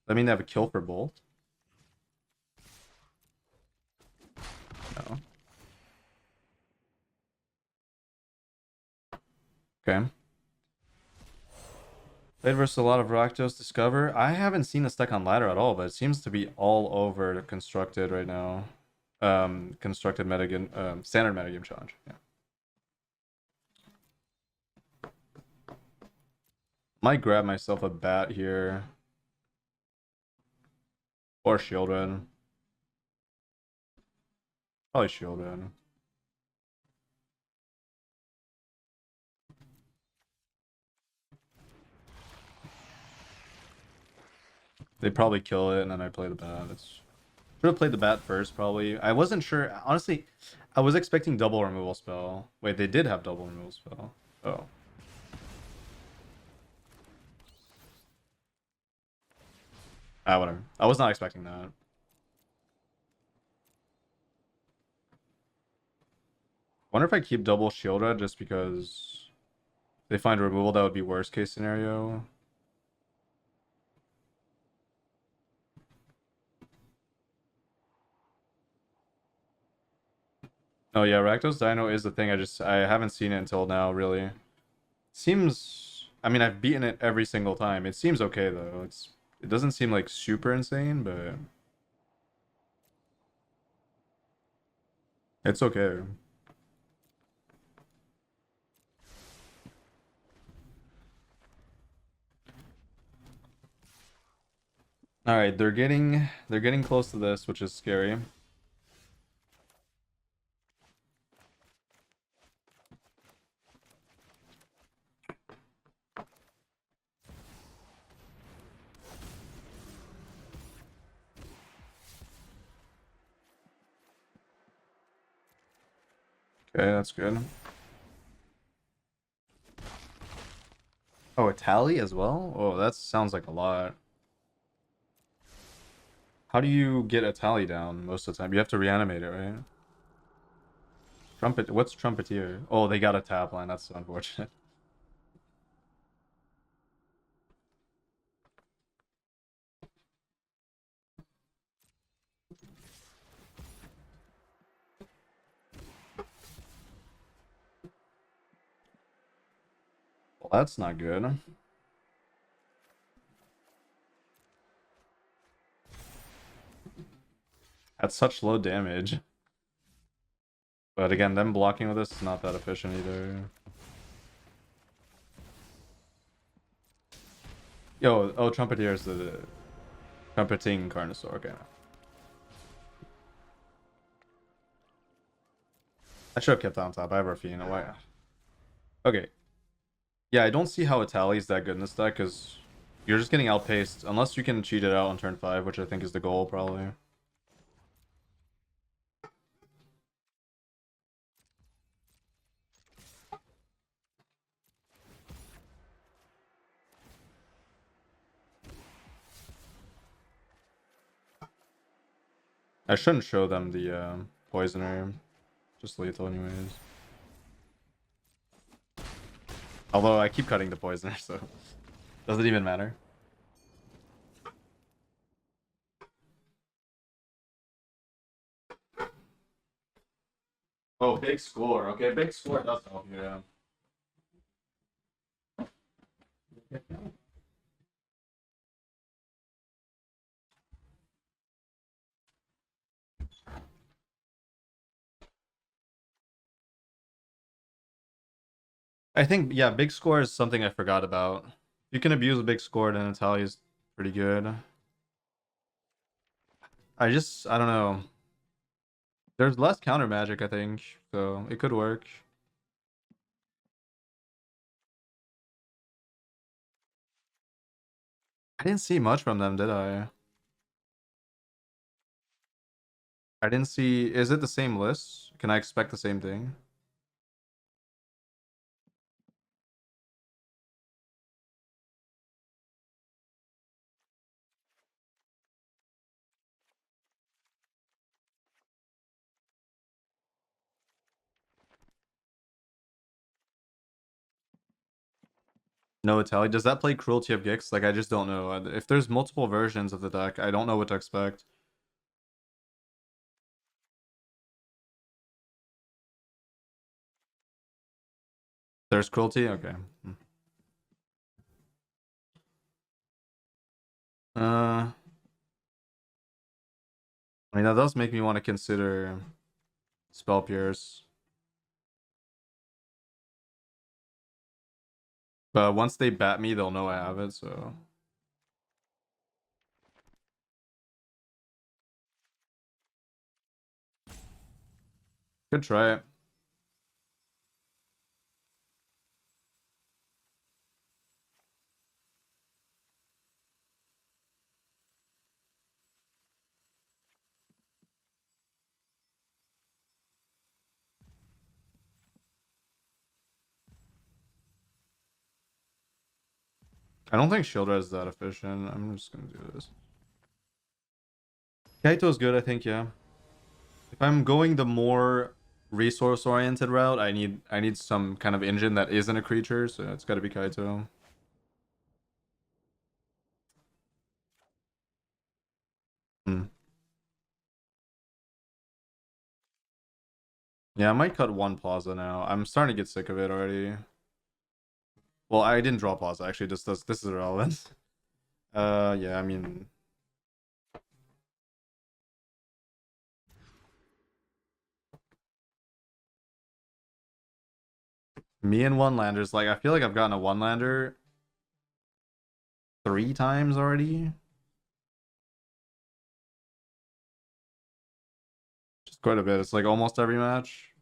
That mean they have a kill for Bolt? No. Okay. Played versus a lot of Rakdos Discover. I haven't seen this deck on ladder at all, but it seems to be all over the constructed right now. Constructed metagame, standard metagame challenge. Yeah. Might grab myself a bat here. Or Shieldred. Probably Shieldred. They probably kill it, and then I play the bat. Should have played the bat first, probably. I wasn't sure. Honestly, I was expecting double removal spell. Wait, they did have double removal spell. Oh. Ah, whatever. I was not expecting that. Wonder if I keep double Shieldred just because if they find removal, that would be worst case scenario. Oh yeah, Rakdos Dino is the thing. I haven't seen it until now, really. Seems, I mean, I've beaten it every single time. It seems okay though. It doesn't seem like super insane, but it's okay. All right, they're getting close to this, which is scary. Okay, that's good. Oh, a tally as well? Oh, that sounds like a lot. How do you get a tally down most of the time? You have to reanimate it, right? What's Trumpeteer? Oh, they got a tap line. That's so unfortunate. That's not good. That's such low damage. But again, them blocking with this is not that efficient either. Yo, oh, Trumpeteer is the trumpeting Carnosaur. Okay. I should have kept on top. I have Rafina. Why? Okay. Yeah, I don't see how Itali is that good in this deck because you're just getting outpaced unless you can cheat it out on turn 5, which I think is the goal probably. I shouldn't show them the poisoner. Just lethal anyways. Although I keep cutting the poisoner, so doesn't even matter. Oh, big score. Okay, big score does help you, yeah. I think, yeah, big score is something I forgot about. You can abuse a big score, then Italia's pretty good. I don't know. There's less counter magic, I think, so it could work. I didn't see much from them, did I? I didn't see. Is it the same list? Can I expect the same thing? No, Itali. Does that play Cruelty of Gix? Like, I just don't know. If there's multiple versions of the deck, I don't know what to expect. There's Cruelty? Okay. I mean, that does make me want to consider Spell Pierce. But once they bat me, they'll know I have it, so... Could try it. I don't think Shield Res is that efficient. I'm just gonna do this. Kaito's good, I think, yeah. If I'm going the more resource-oriented route, I need some kind of engine that isn't a creature, so it's gotta be Kaito. Hmm. Yeah, I might cut one Plaza now. I'm starting to get sick of it already. Well, I didn't draw Plaza, actually, this is irrelevant. Yeah, I mean... Me and one-landers, like, I feel like I've gotten a one-lander 3 times already. Just quite a bit. It's like almost every match.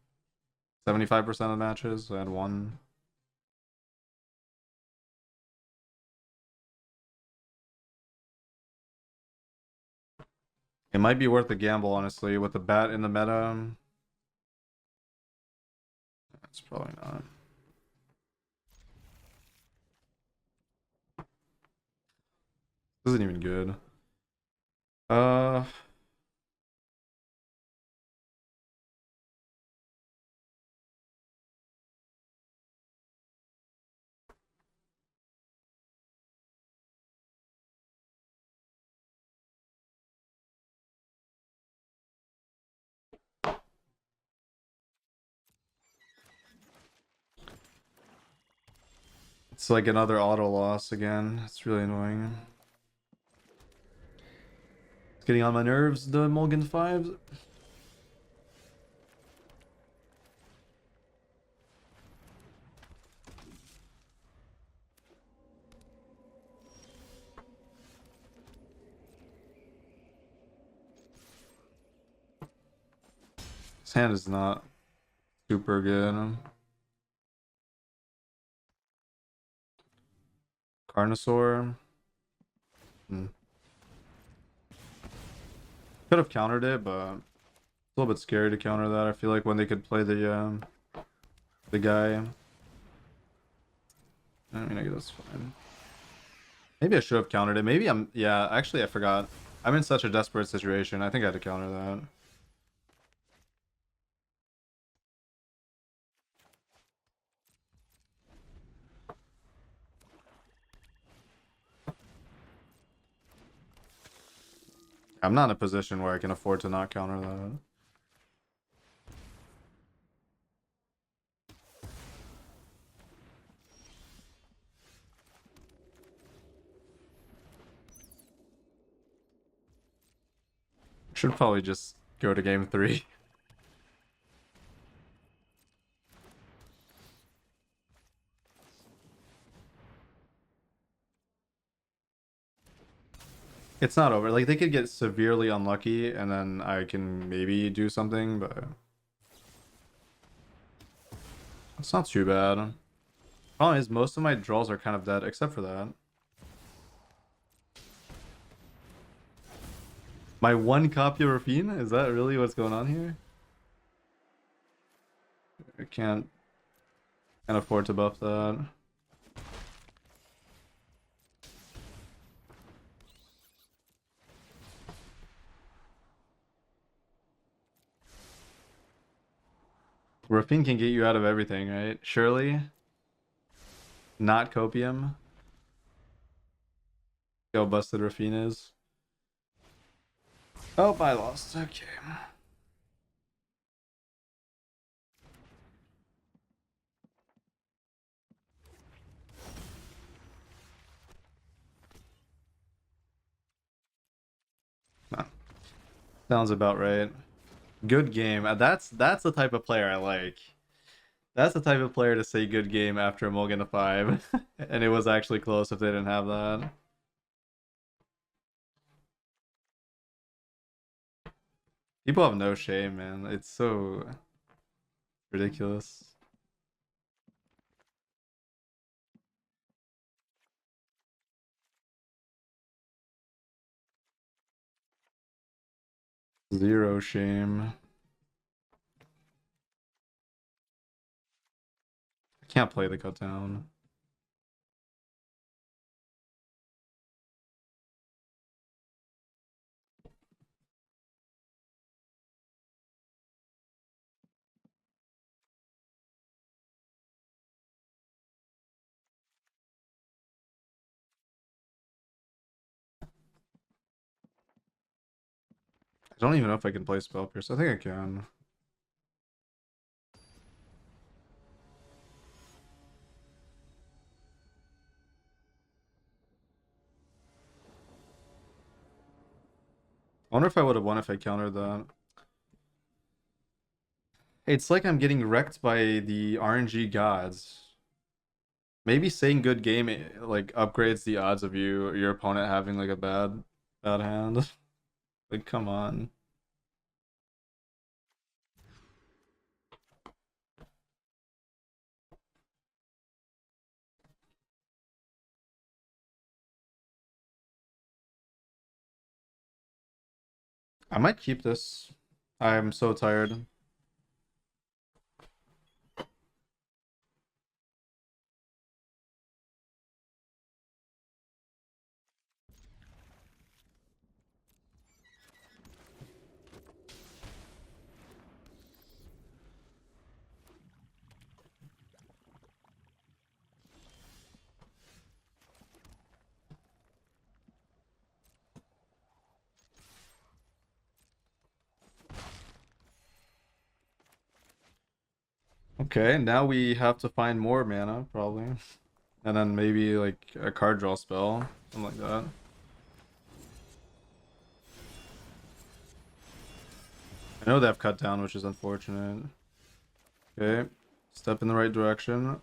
75% of matches, I had one. It might be worth the gamble, honestly, with the bat in the meta. It's probably not. This isn't even good. Uh, It's like another auto loss again. It's really annoying. It's getting on my nerves, the Mulligan 5s. His hand is not super good. Carnosaur. Could have countered it, but it's a little bit scary to counter that. I feel like when they could play the guy. I mean, I guess that's fine. Maybe I should have countered it. Maybe yeah, actually I forgot. I'm in such a desperate situation. I think I had to counter that. I'm not in a position where I can afford to not counter that. Should probably just go to game 3. It's not over. Like, they could get severely unlucky and then I can maybe do something, but it's not too bad. Problem is, most of my draws are kind of dead, except for that. My one copy of Rafine? Is that really what's going on here? I can't afford to buff that. Rafine can get you out of everything, right? Surely? Not copium? How busted Rafine is. Oh, I lost. Okay. Nah, sounds about right. Good game. That's the type of player I like. That's the type of player to say good game after a Mulligan to 5. And it was actually close if they didn't have that. People have no shame, man. It's so ridiculous. Zero shame. I can't play the cut down. I don't even know if I can play Spell Pierce. I think I can. I wonder if I would have won if I countered that. It's like I'm getting wrecked by the RNG gods. Maybe saying good game like upgrades the odds of your opponent having like a bad hand. Like, come on. I might keep this. I'm so tired. Okay, now we have to find more mana, probably. And then maybe like a card draw spell, something like that. I know they have cut down, which is unfortunate. Okay, step in the right direction.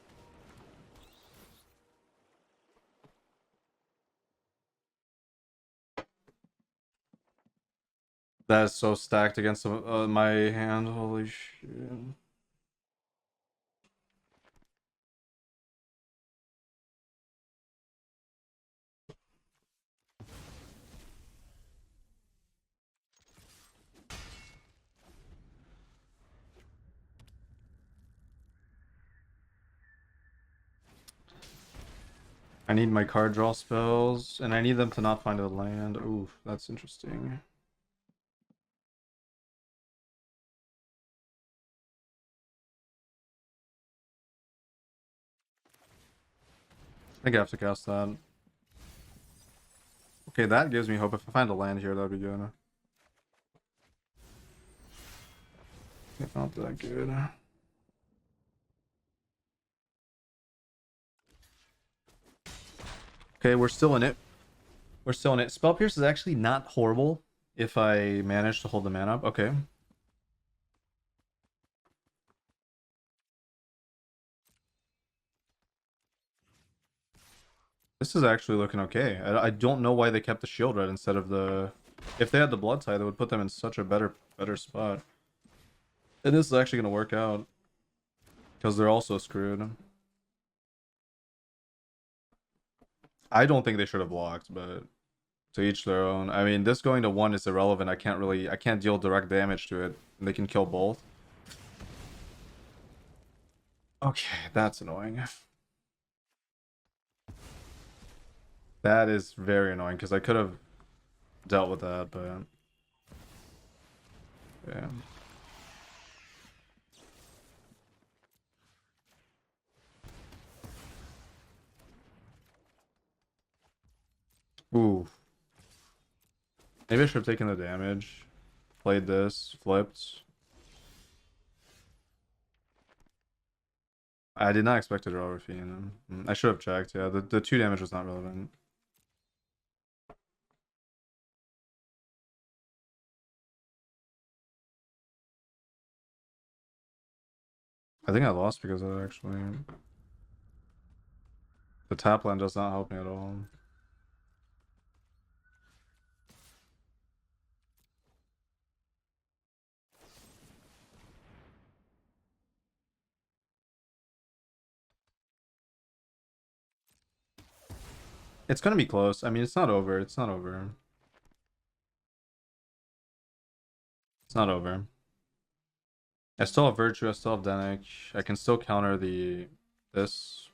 That is so stacked against my hand. Holy shit. I need my card draw spells, and I need them to not find a land. Ooh, that's interesting. I think I have to cast that. Okay, that gives me hope. If I find a land here, that'd be good. Not that good. Okay, we're still in it. We're still in it. Spell Pierce is actually not horrible if I manage to hold the mana up. Okay. This is actually looking okay. I don't know why they kept the shield red instead of the... If they had the blood tie, that would put them in such a better spot. And this is actually going to work out. Because they're also screwed. I don't think they should have blocked, but to each their own. I mean, this going to 1 is irrelevant. I can't deal direct damage to it. And they can kill both. Okay, that's annoying. That is very annoying because I could have dealt with that, but yeah. Ooh. Maybe I should have taken the damage. Played this, flipped. I did not expect to draw Refine. I should have checked, yeah. The 2 damage was not relevant. I think I lost because of that, actually. The tap land does not help me at all. It's gonna be close. I mean, it's not over. It's not over. It's not over. I still have Virtue. I still have Denic. I can still counter this.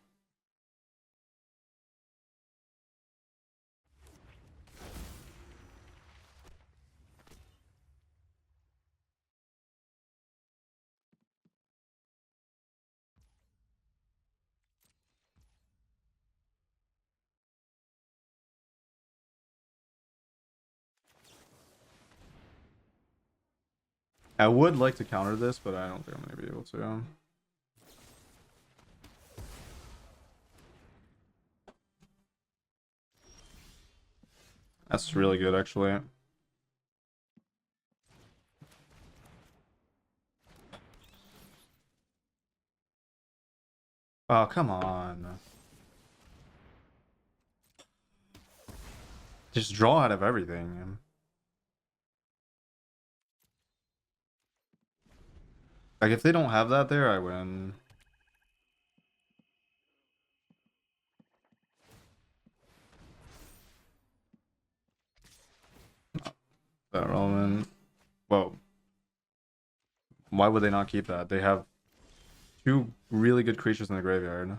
I would like to counter this, but I don't think I'm gonna be able to. That's really good, actually. Oh, come on. Just draw out of everything. Like, if they don't have that there, I win. That relevant. Whoa. Why would they not keep that? They have 2 really good creatures in the graveyard.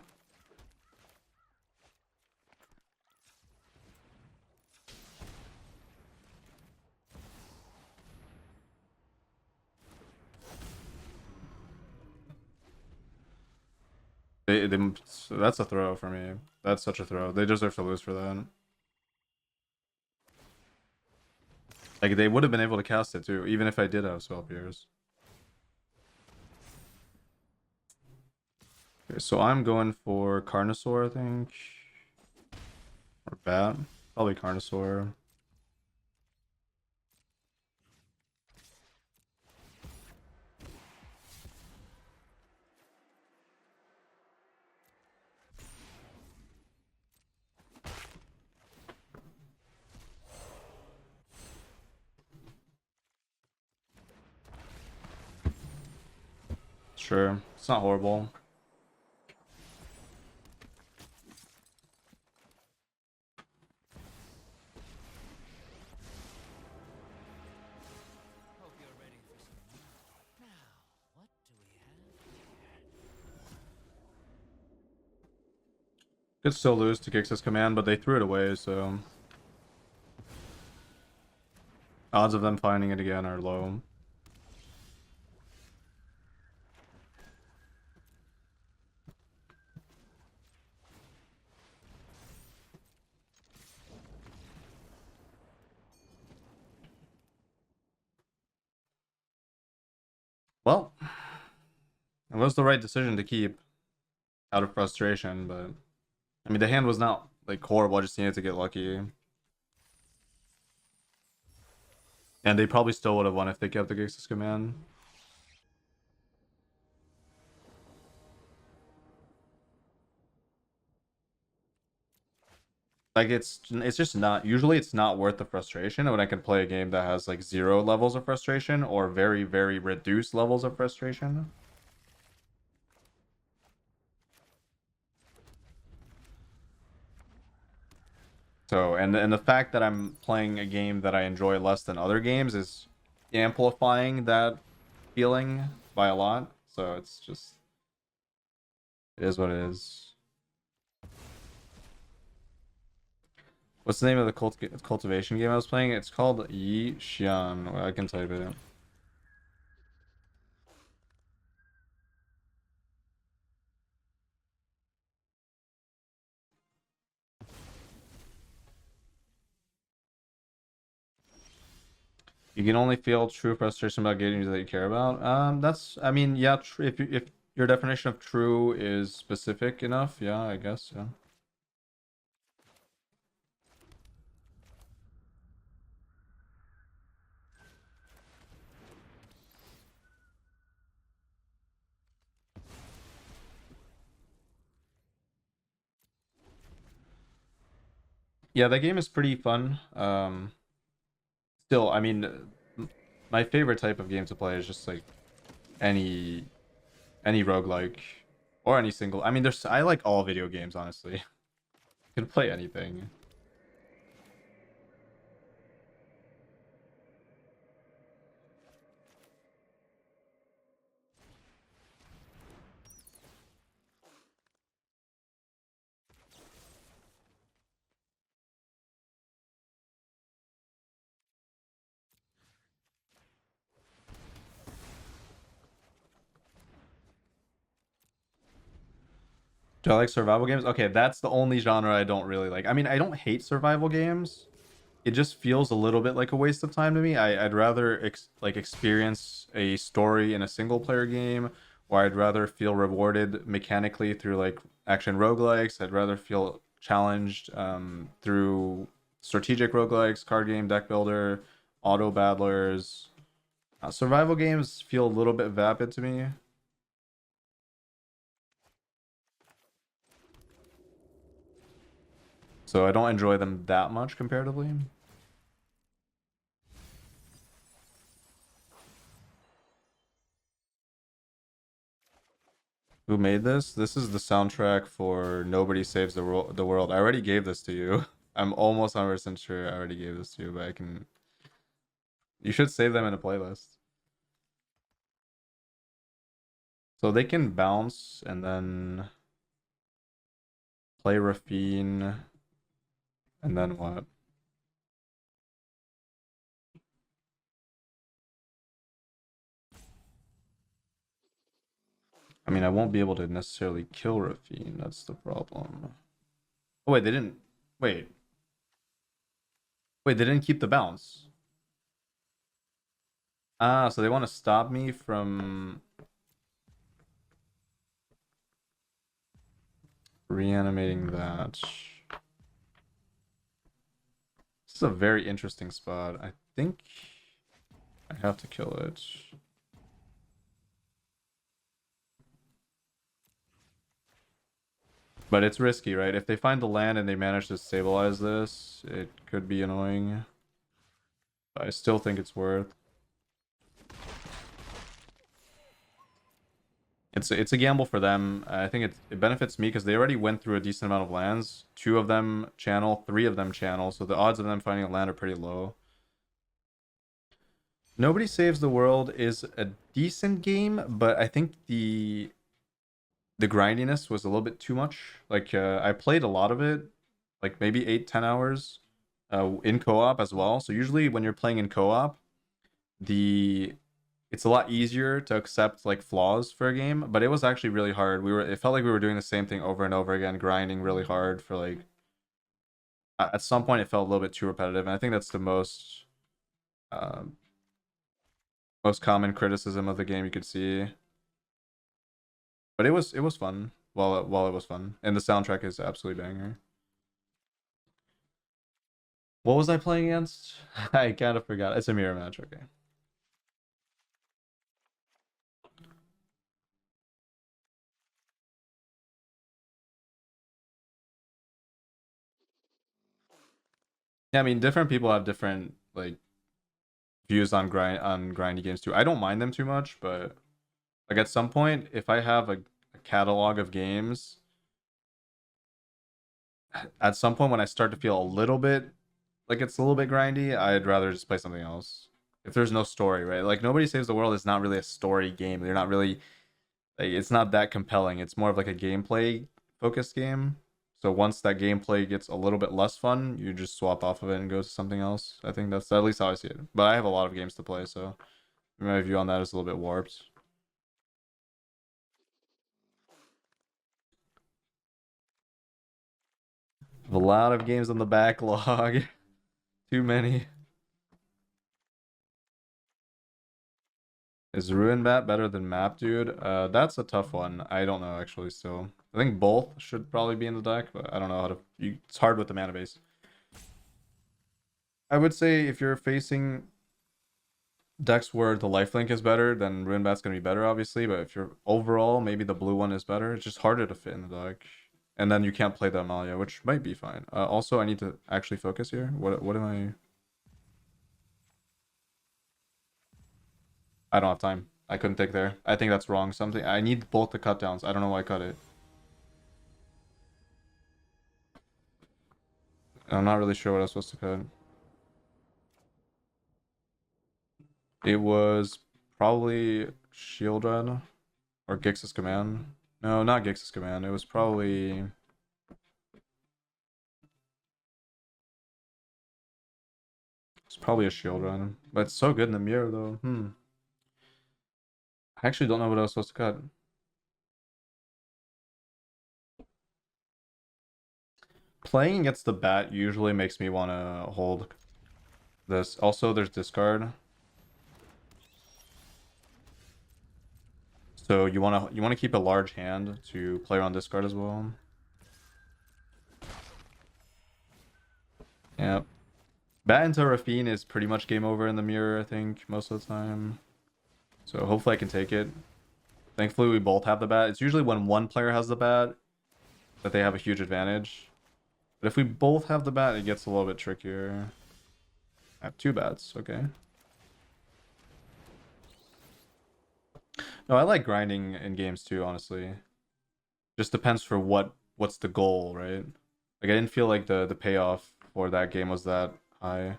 That's a throw for me. That's such a throw. They deserve to lose for that. Like, they would have been able to cast it too, even if I did have Spell Pierce. Okay, so I'm going for Carnosaur, I think. Or Bat. Probably Carnosaur. Sure. It's not horrible. Could still lose to Kix's command, but they threw it away, so odds of them finding it again are low. Well, it was the right decision to keep out of frustration, but I mean the hand was not like horrible, I just needed to get lucky. And they probably still would have won if they kept the Kix's command. Like it's just not, usually it's not worth the frustration when I can play a game that has like 0 levels of frustration or very, very reduced levels of frustration. So and the fact that I'm playing a game that I enjoy less than other games is amplifying that feeling by a lot. So it's just, it is what it is. What's the name of the cultivation game I was playing? It's called Yi Xian. Well, I can type it. You can only feel true frustration about games that you care about. That's, I mean, yeah. If your definition of true is specific enough, yeah, I guess, yeah. Yeah, that game is pretty fun. Still, I mean, my favorite type of game to play is just like any any roguelike or any single. I mean, there's, I like all video games, honestly. You can play anything. Do I like survival games? Okay, that's the only genre I don't really like. I mean, I don't hate survival games. It just feels a little bit like a waste of time to me. I'd rather like experience a story in a single player game, or I'd rather feel rewarded mechanically through like action roguelikes. I'd rather feel challenged through strategic roguelikes, card game, deck builder, auto battlers. Survival games feel a little bit vapid to me. So I don't enjoy them that much comparatively. Who made this? This is the soundtrack for Nobody Saves the World. I already gave this to you. I'm almost 100% sure I already gave this to you, but I can. You should save them in a playlist. So they can bounce and then play Rafine, and then what? I mean, I won't be able to necessarily kill Rafine. That's the problem. Oh, wait, they didn't. Wait. Wait, they didn't keep the bounce. Ah, so they want to stop me from. reanimating that. This is a very interesting spot. I think I have to kill it. But it's risky, right? If they find the land and they manage to stabilize this, it could be annoying. But I still think it's worth. It's a gamble for them. I think it benefits me because they already went through a decent amount of lands. 2 of them channel, 3 of them channel, so the odds of them finding a land are pretty low. Nobody Saves the World is a decent game, but I think the grindiness was a little bit too much. Like I played a lot of it, like maybe 8-10 hours in co-op as well. So usually when you're playing in co-op, it's a lot easier to accept like flaws for a game, but it was actually really hard. It felt like we were doing the same thing over and over again, grinding really hard for like at some point it felt a little bit too repetitive, and I think that's the um, most common criticism of the game you could see. But it was fun while it was fun, and the soundtrack is absolutely banger. What was I playing against? I kind of forgot. It's a mirror match. Okay. Yeah, I mean, different people have different like views on grindy games too. I don't mind them too much, but like at some point, if I have a catalog of games, at some point when I start to feel a little bit like it's a little bit grindy, I'd rather just play something else. If there's no story, right? Like Nobody Saves the World is not really a story game. They're not really like it's not that compelling. It's more of like a gameplay focused game. So once that gameplay gets a little bit less fun, you just swap off of it and go to something else. I think that's at least how I see it. But I have a lot of games to play, so my view on that is a little bit warped. I have a lot of games on the backlog. Too many. Is Ruin Bat better than Map Dude? That's a tough one. I don't know actually still. I think both should probably be in the deck, but I don't know how to it's hard with the mana base. I would say if you're facing decks where the lifelink is better, then Ruin Bat's gonna be better, obviously. But if you're overall, maybe the blue one is better. It's just harder to fit in the deck, and then you can't play the Amalia, which might be fine. Also, I need to actually focus here. What am I? I don't have time. I couldn't take there. I think that's wrong. Something I need both the cut downs. I don't know why I cut it. I'm not really sure what I was supposed to cut. It was probably Shield Red or Gix's Command. No, not Gix's Command. It was probably a Shield Red. But it's so good in the mirror though. I actually don't know what I was supposed to cut. Playing against the bat usually makes me want to hold this. Also, there's discard. So you wanna keep a large hand to play around discard as well. Yep. Bat into Rafine is pretty much game over in the mirror, I think, most of the time. So hopefully I can take it. Thankfully we both have the bat. It's usually when one player has the bat that they have a huge advantage. But if we both have the bat, it gets a little bit trickier. I have 2 bats, okay. No, I like grinding in games too, honestly. Just depends for what's the goal, right? Like I didn't feel like the payoff for that game was that high.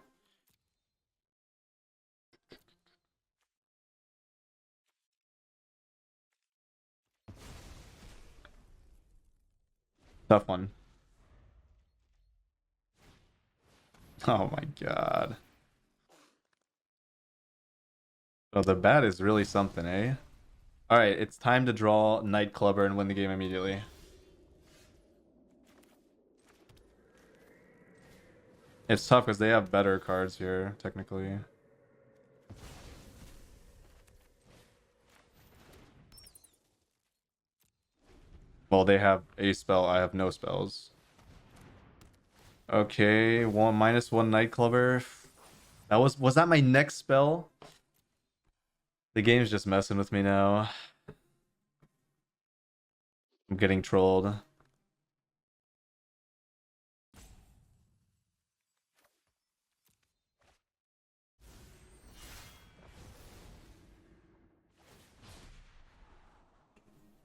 Tough one. Oh my god. Oh, the bat is really something, eh? Alright, it's time to draw Nightclubber and win the game immediately. It's tough because they have better cards here, technically. Well, they have a spell. I have no spells. Okay, -1 Night Clubber. That was that my next spell? The game's just messing with me now. I'm getting trolled.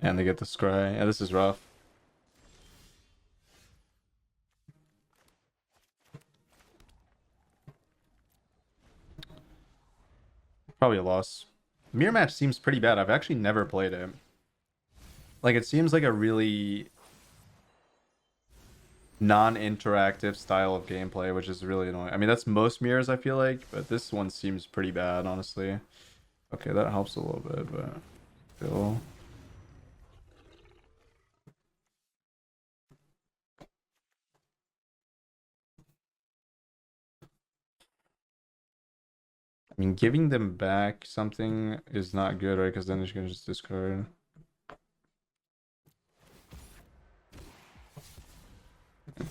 And they get the scry. Yeah, this is rough. Probably a loss. Mirror match seems pretty bad. I've actually never played it. Like, it seems like a really non-interactive style of gameplay, which is really annoying. I mean, that's most mirrors, I feel like, but this one seems pretty bad, honestly. Okay, that helps a little bit, but still. I mean, giving them back something is not good, right? Because then they're gonna just discard. It's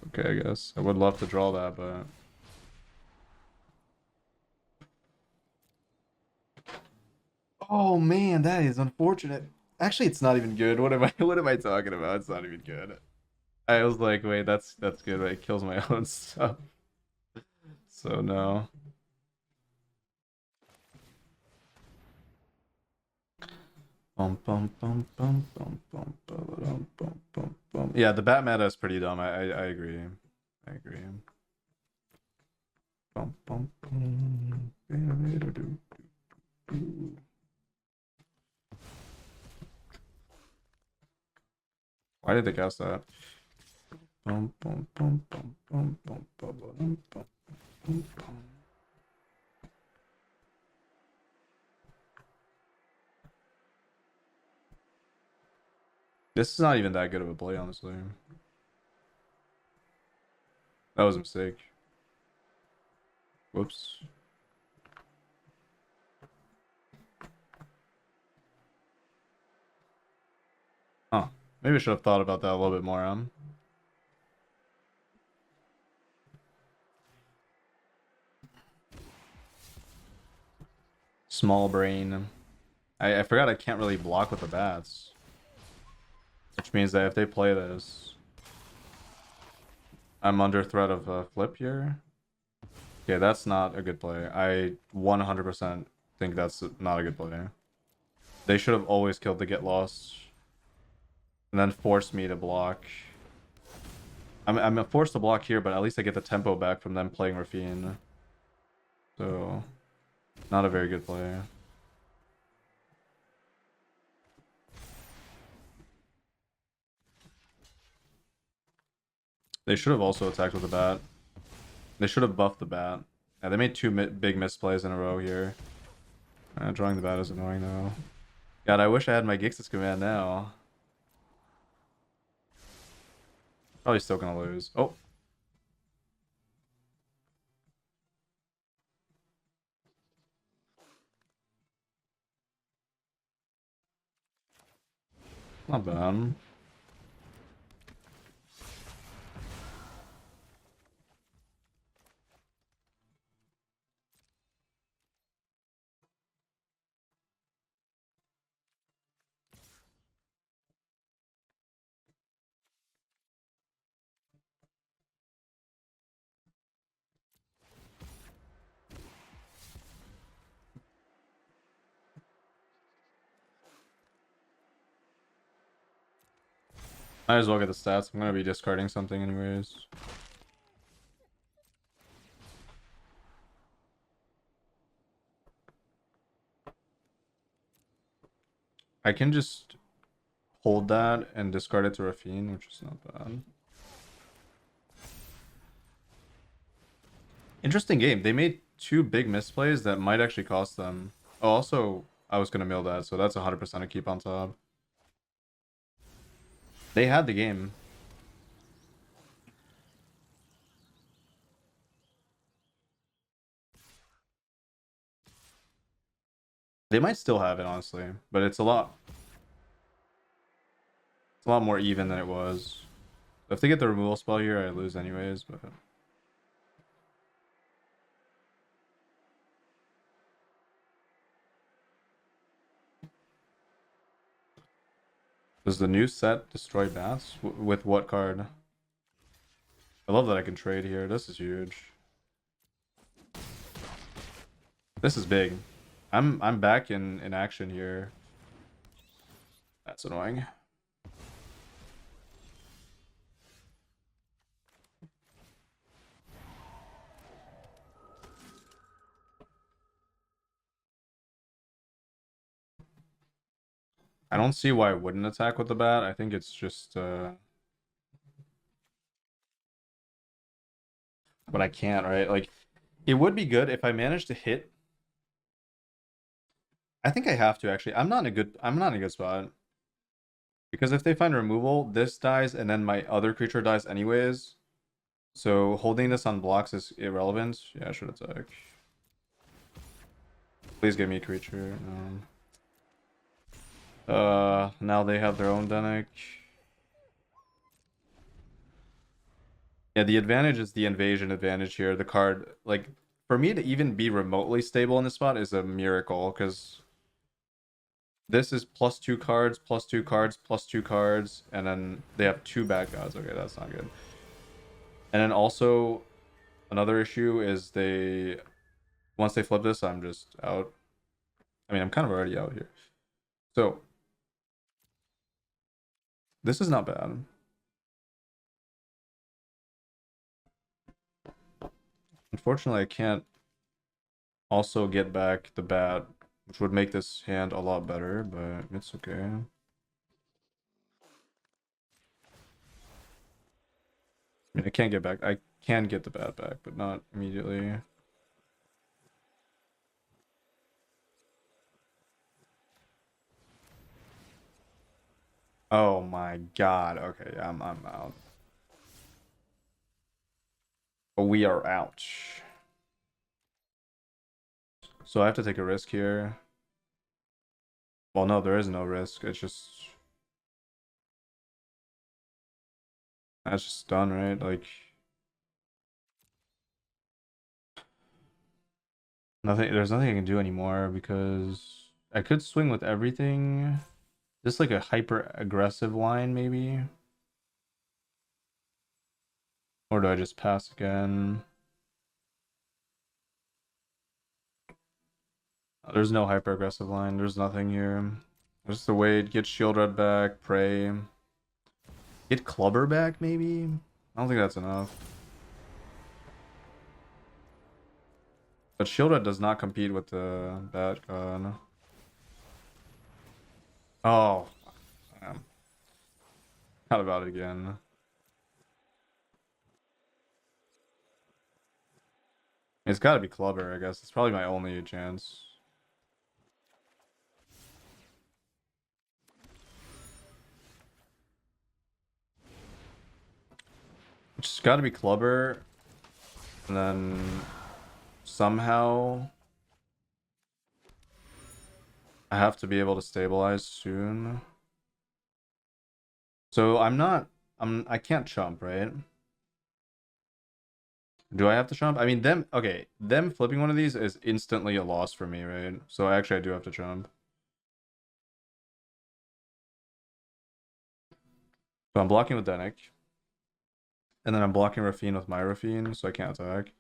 okay, I guess. I would love to draw that, but oh man, that is unfortunate. Actually, it's not even good. What am I what am I talking about? It's not even good. I was like, wait, that's good, but it kills my own stuff. So no. Yeah, the bat meta is pretty dumb. I agree. I agree. Why did they cast that? This is not even that good of a play, honestly. That was a mistake. Whoops. Huh. Maybe I should have thought about that a little bit more. Small brain. I forgot I can't really block with the bats. Which means that if they play this, I'm under threat of a flip here. Yeah, that's not a good play. I 100% think that's not a good play. They should have always killed the get lost. And then forced me to block. I'm forced to block here, but at least I get the tempo back from them playing Rafine. So, not a very good play. They should have also attacked with the bat. They should have buffed the bat. Yeah, they made two big misplays in a row here. Drawing the bat is annoying though. God, I wish I had my Gixis command now. Probably still gonna lose. Oh. Not bad. Might as well get the stats. I'm gonna be discarding something anyways. I can just hold that and discard it to Rafine, which is not bad. Interesting game. They made two big misplays that might actually cost them. Oh, also, I was gonna mill that, so that's 100% a keep on top. They had the game. They might still have it, honestly, but it's a lot. a lot more even than it was. If they get the removal spell here, I lose anyways, but... Does the new set destroy bats? With what card? I love that I can trade here. This is huge. This is big. I'm back in action here. That's annoying. I don't see why I wouldn't attack with the bat. I think it's just but I can't, right? Like, it would be good if I managed to hit. I think I have to actually. I'm not in a good spot. Because if they find removal, this dies and then my other creature dies anyways. So holding this on blocks is irrelevant. Yeah, I should attack. Please give me a creature. Now they have their own Denic. Yeah, the advantage is the invasion advantage here. The card, like, for me to even be remotely stable in this spot is a miracle, because this is +2 cards, +2 cards, +2 cards, and then they have 2 bad gods. Okay, that's not good. And then also, another issue is once they flip this, I'm just out. I mean, I'm kind of already out here. So, this is not bad. Unfortunately, I can't also get back the bat, which would make this hand a lot better, but it's okay. I mean, I can't get back. I can get the bat back, but not immediately. Oh my god. Okay, yeah, I'm out. But we are out. So I have to take a risk here. Well, no, there is no risk. It's just... That's just done, right? Like... There's nothing I can do anymore because I could swing with everything. Just like a hyper aggressive line, maybe. Or do I just pass again? There's no hyper aggressive line. There's nothing here. Just the wait, get shield red back, pray. Get clubber back, maybe? I don't think that's enough. But shield red does not compete with the bat god. Oh, damn. Not about it again. It's gotta be clubber, I guess. It's probably my only chance. It's gotta be clubber. And then somehow I have to be able to stabilize soon. So I can't chump, right? Do I have to chump? I mean, them flipping one of these is instantly a loss for me, right? So actually I do have to chump. So I'm blocking with Denic. And then I'm blocking Rafine with my Rafine, so I can't attack.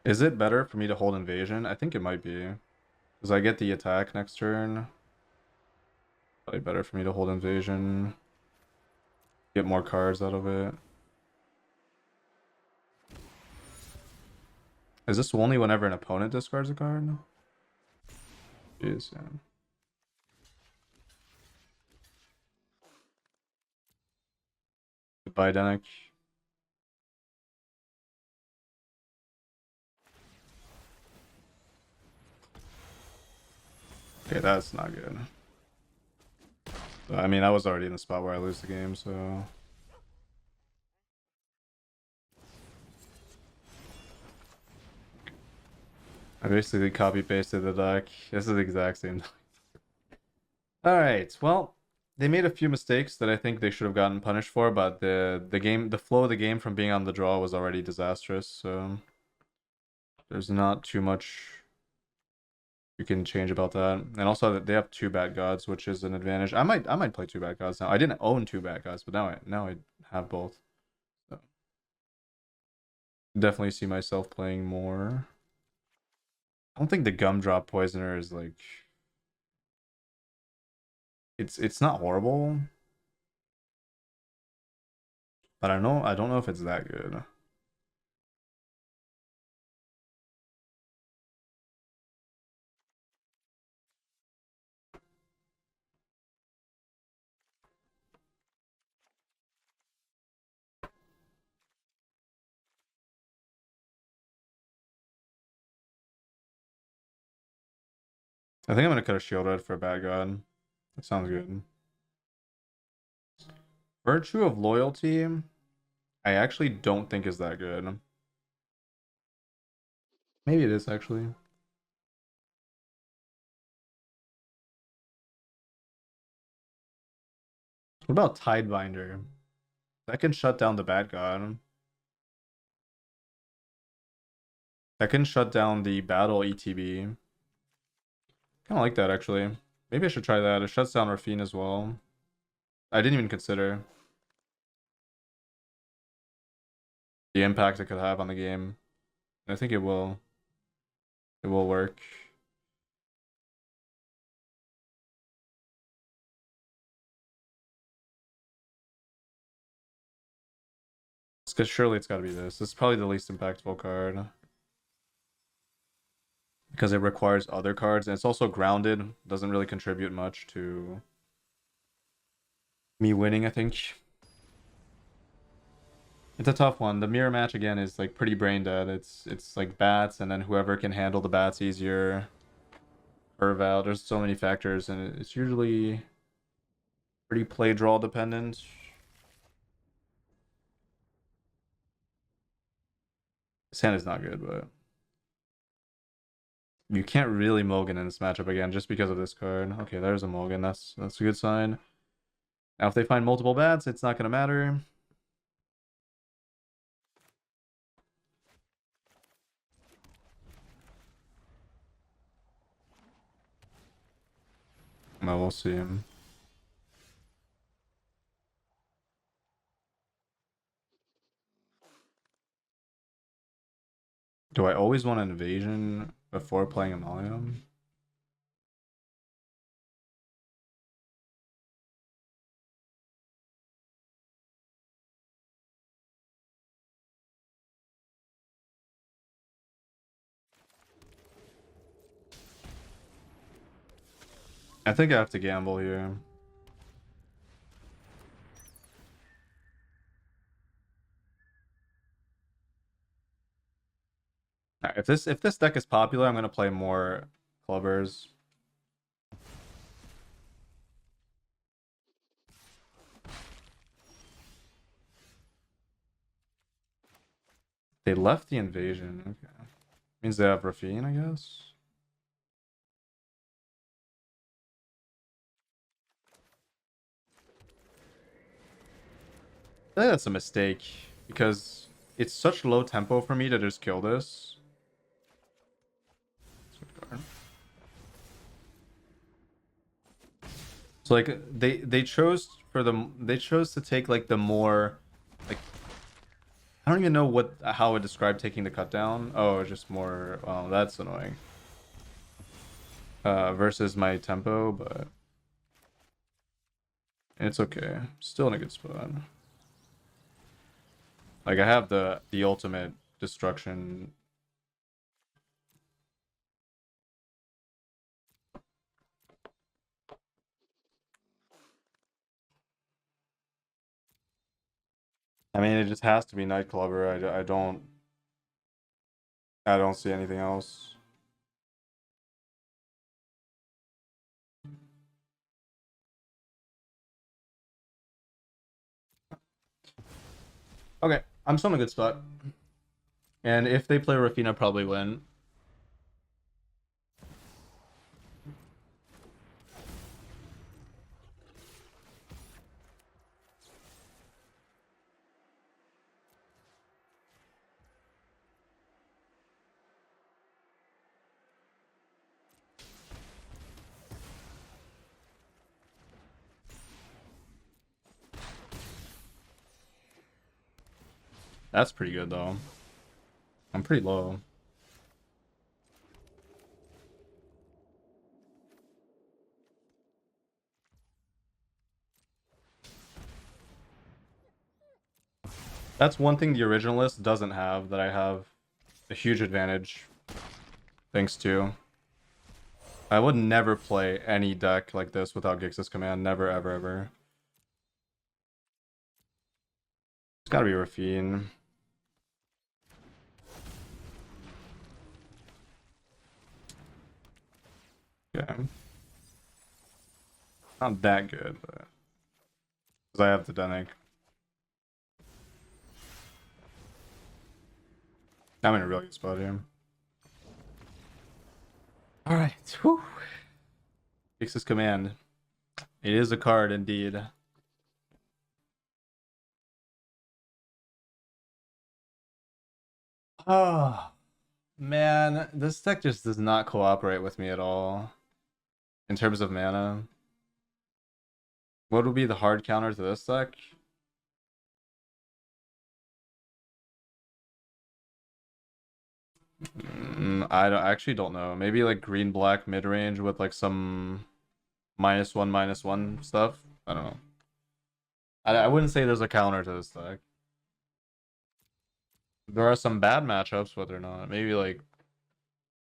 Is it better for me to hold invasion? I think it might be. Because I get the attack next turn. Probably better for me to hold invasion. Get more cards out of it. Is this only whenever an opponent discards a card? Jeez, yeah. Goodbye, Denic. Okay, that's not good. I mean, I was already in the spot where I lose the game, so... I basically copy pasted the deck. This is the exact same. All right. Well, they made a few mistakes that I think they should have gotten punished for, but the flow of the game from being on the draw was already disastrous. So there's not too much you can change about that. And also they have two bad gods, which is an advantage. I might play two bad gods now. I didn't own two bad gods, but now I have both. So definitely see myself playing more. I don't think the gumdrop poisoner is like it's not horrible, but I don't know if it's that good. I think I'm gonna cut a shield red for a bad god. That sounds good. Virtue of Loyalty, I actually don't think is that good. Maybe it is actually. What about Tidebinder? That can shut down the bad god. That can shut down the battle ETB. Kind of like that actually. Maybe I should try that. It shuts down Rafine as well. I didn't even consider the impact it could have on the game. And I think it will. It will work. It's because surely it's got to be this. This is probably the least impactful card because it requires other cards and it's also grounded. Doesn't really contribute much to me winning, I think. It's a tough one. The mirror match again is like pretty brain dead. It's like bats and then whoever can handle the bats easier curve out. There's so many factors and it's usually pretty play draw dependent. This hand is not good, but you can't really mulligan in this matchup again just because of this card. Okay, there's a mulligan. That's a good sign. Now if they find multiple bats, it's not gonna matter. Well, we'll see. Do I always want an invasion before playing Amalgam? I think I have to gamble here. Alright, if this deck is popular, I'm gonna play more clubbers. They left the invasion. Okay. Means they have Rafine, I guess. I think that's a mistake because it's such low tempo for me to just kill this. So like they chose to take like the more like I don't even know how I would describe taking the cut down. Oh, just more that's annoying. Versus my tempo, but it's okay. Still in a good spot. Like I have the ultimate destruction. I mean, it just has to be Nightclubber. I don't see anything else. Okay, I'm still in a good spot. And if they play Rafina, probably win. That's pretty good though. I'm pretty low. That's one thing the originalist doesn't have that I have a huge advantage thanks to. I would never play any deck like this without Gix's command. Never, ever, ever. It's gotta be Rafine. Yeah. Not that good, but... because I have the Denic. I'm in a really good spot here. Alright. Whew. Gix's command. It is a card indeed. Oh, man. This deck just does not cooperate with me at all. In terms of mana. What would be the hard counter to this deck? I actually don't know. Maybe like green black mid range with like some -1/-1 stuff. I don't know. I wouldn't say there's a counter to this deck. There are some bad matchups, whether or not. Maybe like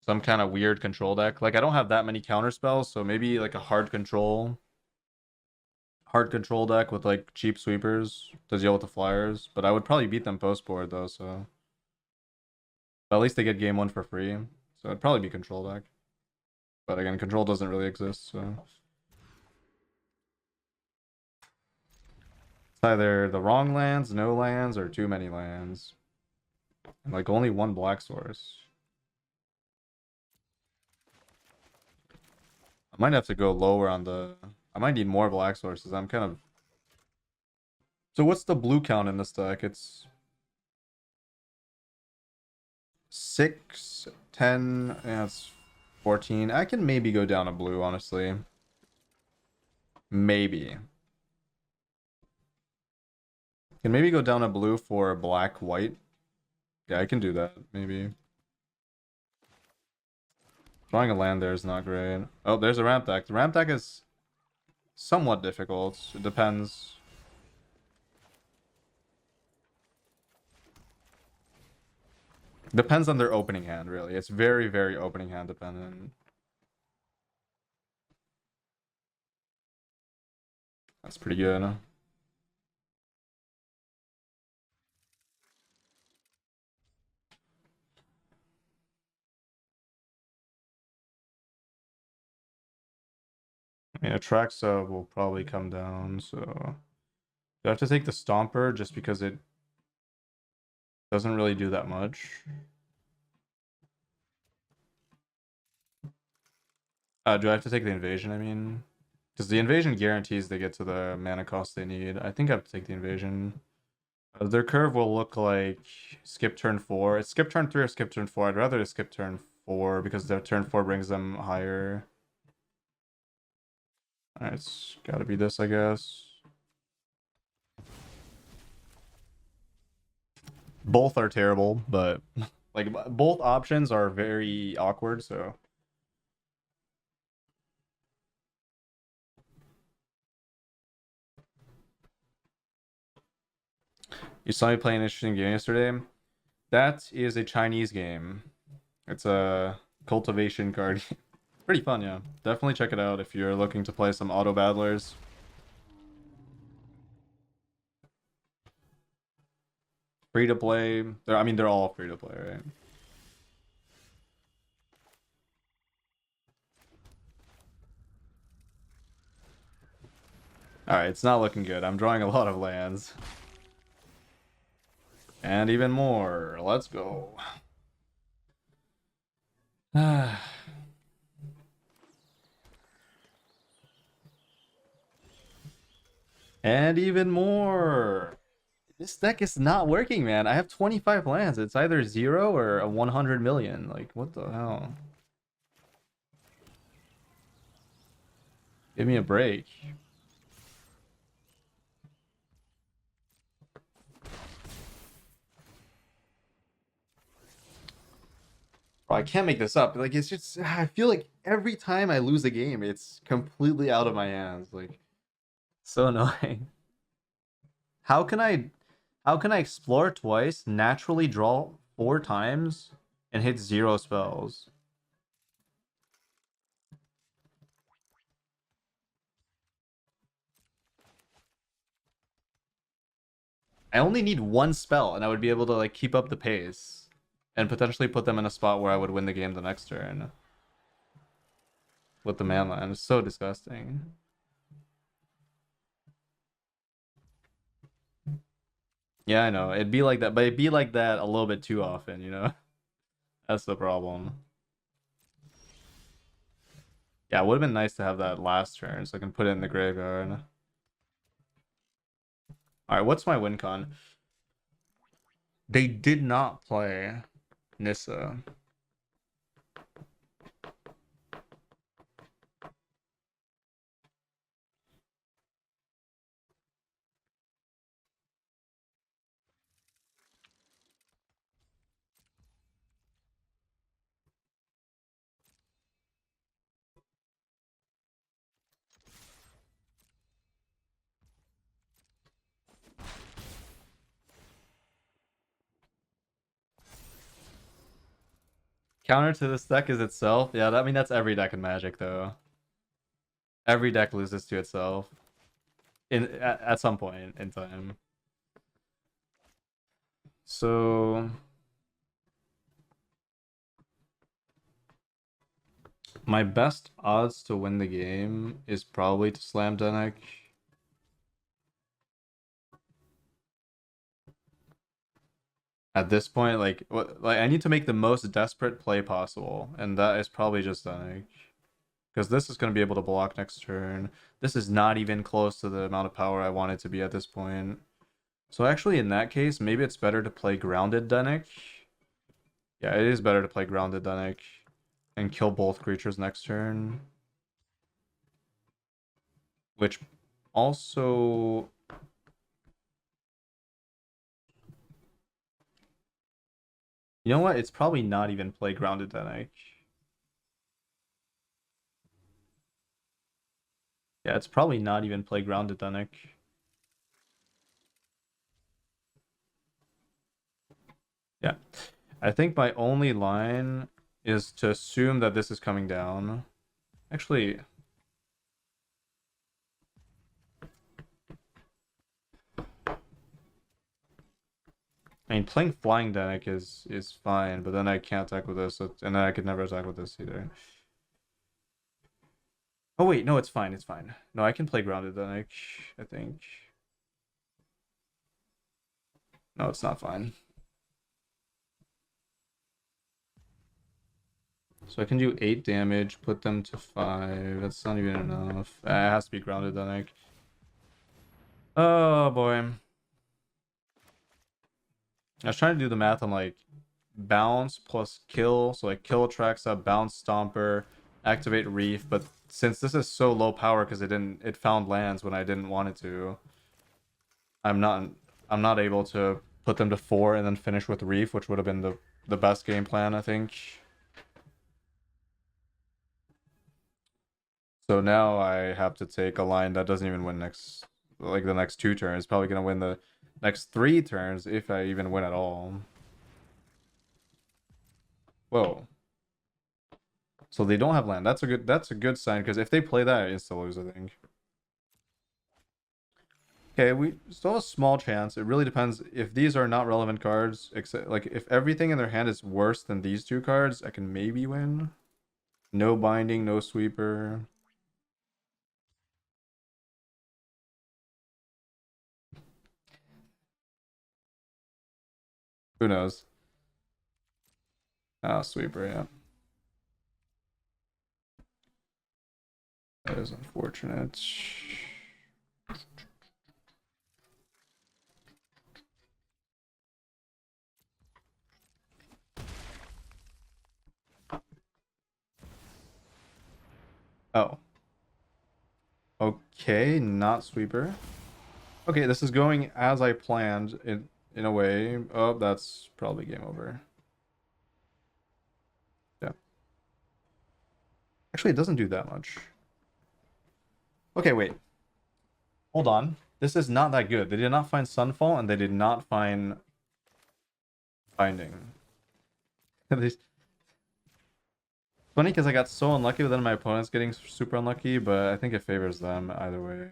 some kind of weird control deck. Like I don't have that many counter spells, so maybe like a hard control deck with like cheap sweepers to deal with the flyers. But I would probably beat them post board though, so but at least they get game one for free. So it'd probably be control deck. But again, control doesn't really exist, so it's either the wrong lands, no lands, or too many lands. And like only one black source. I might have to go lower on the... I might need more black sources. I'm kind of... So what's the blue count in this deck? It's 6, 10, yeah, it's 14. I can maybe go down a blue, honestly. Maybe. Can maybe go down a blue for black, white. Yeah, I can do that, maybe. Drawing a land there is not great. Oh, there's a ramp deck. The ramp deck is somewhat difficult. It depends. Depends on their opening hand, really. It's very, very opening hand dependent. That's pretty good. I mean, a track sub will probably come down, so... Do I have to take the Stomper just because it doesn't really do that much? Do I have to take the Invasion, I mean? Because the Invasion guarantees they get to the mana cost they need. I think I have to take the Invasion. Their curve will look like skip turn 4. It's skip turn 3 or skip turn 4. I'd rather skip turn 4 because their turn 4 brings them higher. Alright, it's gotta be this, I guess. Both are terrible, but like both options are very awkward, so... You saw me play an interesting game yesterday. That is a Chinese game. It's a cultivation card. Pretty fun, yeah. Definitely check it out if you're looking to play some auto battlers. Free to play. I mean, they're all free to play, right? Alright, it's not looking good. I'm drawing a lot of lands. And even more. Let's go. And even more. This deck is not working, man. I have 25 lands. It's either 0 or a 100 million. Like, what the hell? Give me a break. Bro, I can't make this up. Like, it's just, I feel like every time I lose a game, it's completely out of my hands. Like, so annoying. How can I, how can I explore twice, naturally draw 4 times, and hit 0 spells? I only need 1 spell, and I would be able to like keep up the pace, and potentially put them in a spot where I would win the game the next turn with the mana line. It's so disgusting. Yeah, I know. It'd be like that, but it'd be like that a little bit too often, you know? That's the problem. Yeah, it would have been nice to have that last turn so I can put it in the graveyard. All right, what's my win con? They did not play Nissa. Counter to this deck is itself. Yeah, I mean that's every deck in Magic though. Every deck loses to itself at some point in time. So my best odds to win the game is probably to slam Denek. At this point, like I need to make the most desperate play possible, and that is probably just Denek. Because this is going to be able to block next turn. This is not even close to the amount of power I want it to be at this point. So actually, in that case, maybe it's better to play Grounded Denek. Yeah, it is better to play Grounded Denek and kill both creatures next turn. Which also... You know what? It's probably not even play Grounded Denek. Yeah, it's probably not even play Grounded Denek. Yeah. I think my only line is to assume that this is coming down. Actually, I mean, playing Flying Denek is fine, but then I can't attack with this, and then I could never attack with this either. Oh wait, no, it's fine, it's fine. No, I can play Grounded Denek, I think. No, it's not fine. So I can do 8 damage, put them to 5. That's not even enough. It has to be Grounded Denek. Oh boy. I was trying to do the math on like bounce plus kill, so like kill tracks up, bounce stomper, activate reef, but since this is so low power because it found lands when I didn't want it to, I'm not able to put them to 4 and then finish with reef, which would have been the best game plan, I think. So now I have to take a line that doesn't even win the next 2 turns. Probably gonna win the next 3 turns if I even win at all. Whoa. So they don't have land. That's a good sign, because if they play that, I insta lose, I think. Okay, we still have a small chance. It really depends if these are not relevant cards, except like if everything in their hand is worse than these 2 cards, I can maybe win. No binding, no sweeper. Who knows? Ah, sweeper, yeah. That is unfortunate. Oh. Okay, not sweeper. Okay, this is going as I planned in a way. Oh, that's probably game over. Actually, it doesn't do that much. Okay, wait. Hold on. This is not that good. They did not find Sunfall, and they did not find Binding. It's funny because I got so unlucky, but then my opponent's getting super unlucky, but I think it favors them either way.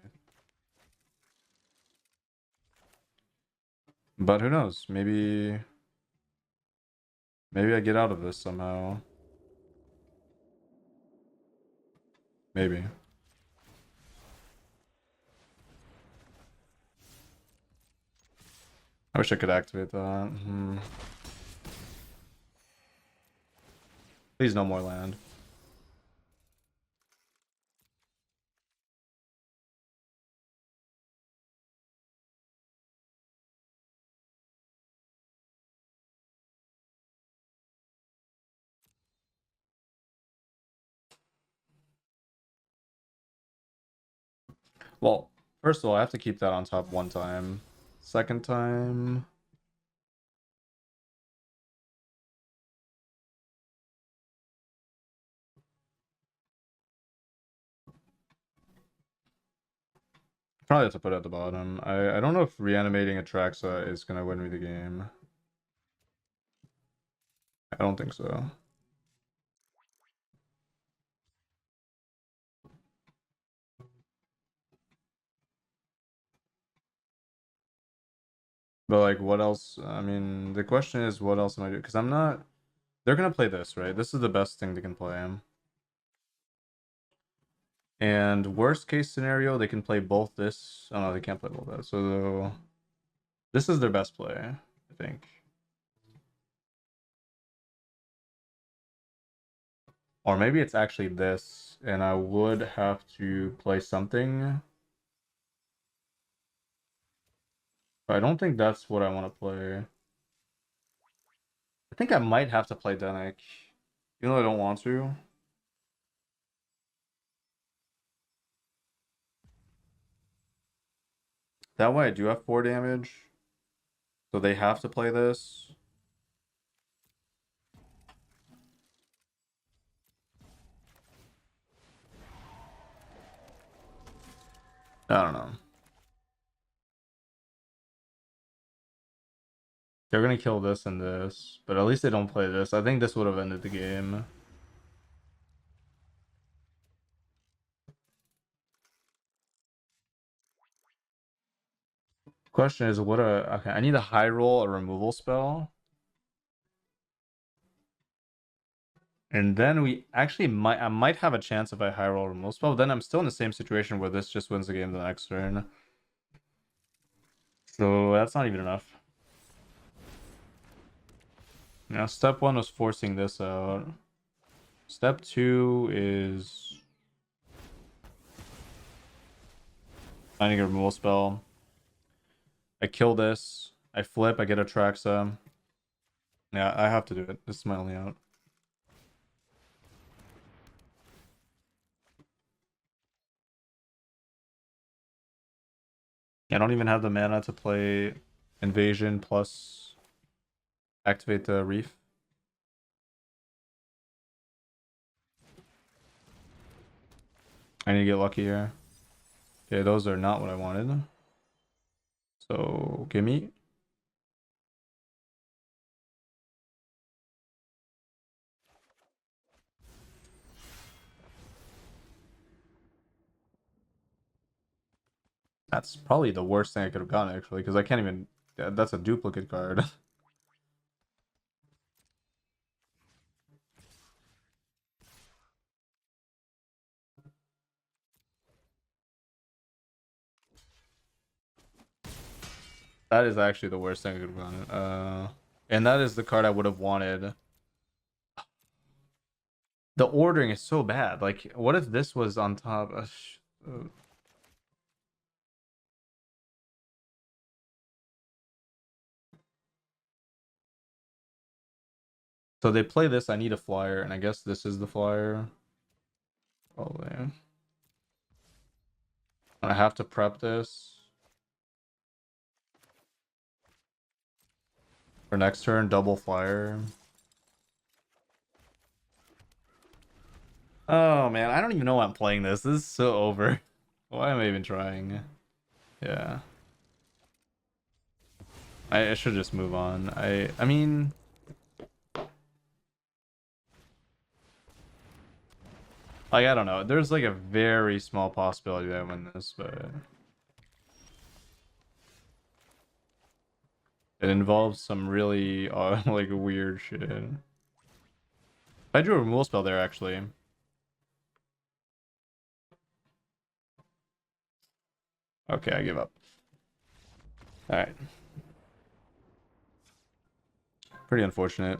But who knows? Maybe I get out of this somehow. Maybe. I wish I could activate that. Please no more land. Well, first of all, I have to keep that on top one time. Second time... Probably have to put it at the bottom. I don't know if reanimating Atraxa is gonna win me the game. I don't think so. But like, what else? I mean, the question is, what else am I doing? Because I'm not. They're gonna play this, right? This is the best thing they can play. And worst case scenario, they can play both this. Oh no, they can't play both that. So this is their best play, I think. Or maybe it's actually this, and I would have to play something. But I don't think that's what I want to play. I think I might have to play Denik, even though I don't want to. That way I do have 4 damage. So they have to play this. I don't know. They're gonna kill this and this, but at least they don't play this. I think this would have ended the game. Question is, what a... Okay, I need a high roll, a removal spell. And then we actually I might have a chance if I high roll removal spell, but then I'm still in the same situation where this just wins the game the next turn. So that's not even enough. Now, step 1 was forcing this out. Step 2 is finding a removal spell. I kill this. I flip. I get a Traxa. Yeah, I have to do it. This is my only out. I don't even have the mana to play Invasion plus activate the Reef. I need to get lucky here. Okay, those are not what I wanted. So, gimme. That's probably the worst thing I could have gotten, actually, because I can't even... That's a duplicate card. That is actually the worst thing I could have gotten. And that is the card I would have wanted. The ordering is so bad. Like, what if this was on top? So they play this. I need a flyer, and I guess this is the flyer. Probably. I have to prep this for next turn. Double flyer. Oh man, I don't even know why I'm playing this. This is so over. Why am I even trying? Yeah. I should just move on. I mean, like I don't know. There's like a very small possibility that I win this, but it involves some really like weird shit. I drew a removal spell there actually. Okay, I give up. All right. Pretty unfortunate.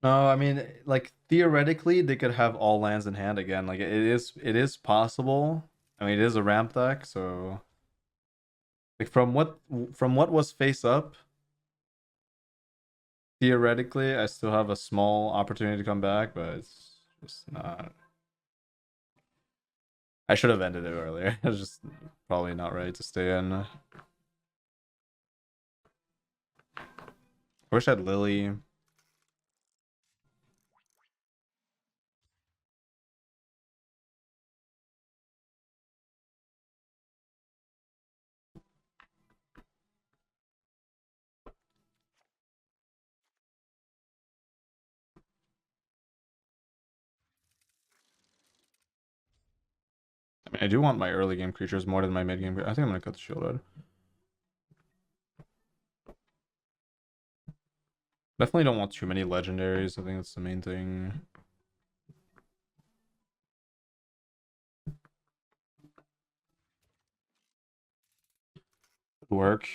No, I mean, like theoretically, they could have all lands in hand again. Like it is possible. I mean, it is a ramp deck, so like from what was face up, theoretically, I still have a small opportunity to come back, but it's just not. I should have ended it earlier. It's just probably not right to stay in. I wish I had Lily. I mean, I do want my early game creatures more than my mid game. I think I'm gonna cut the shield out. Definitely don't want too many legendaries. I think that's the main thing. Work.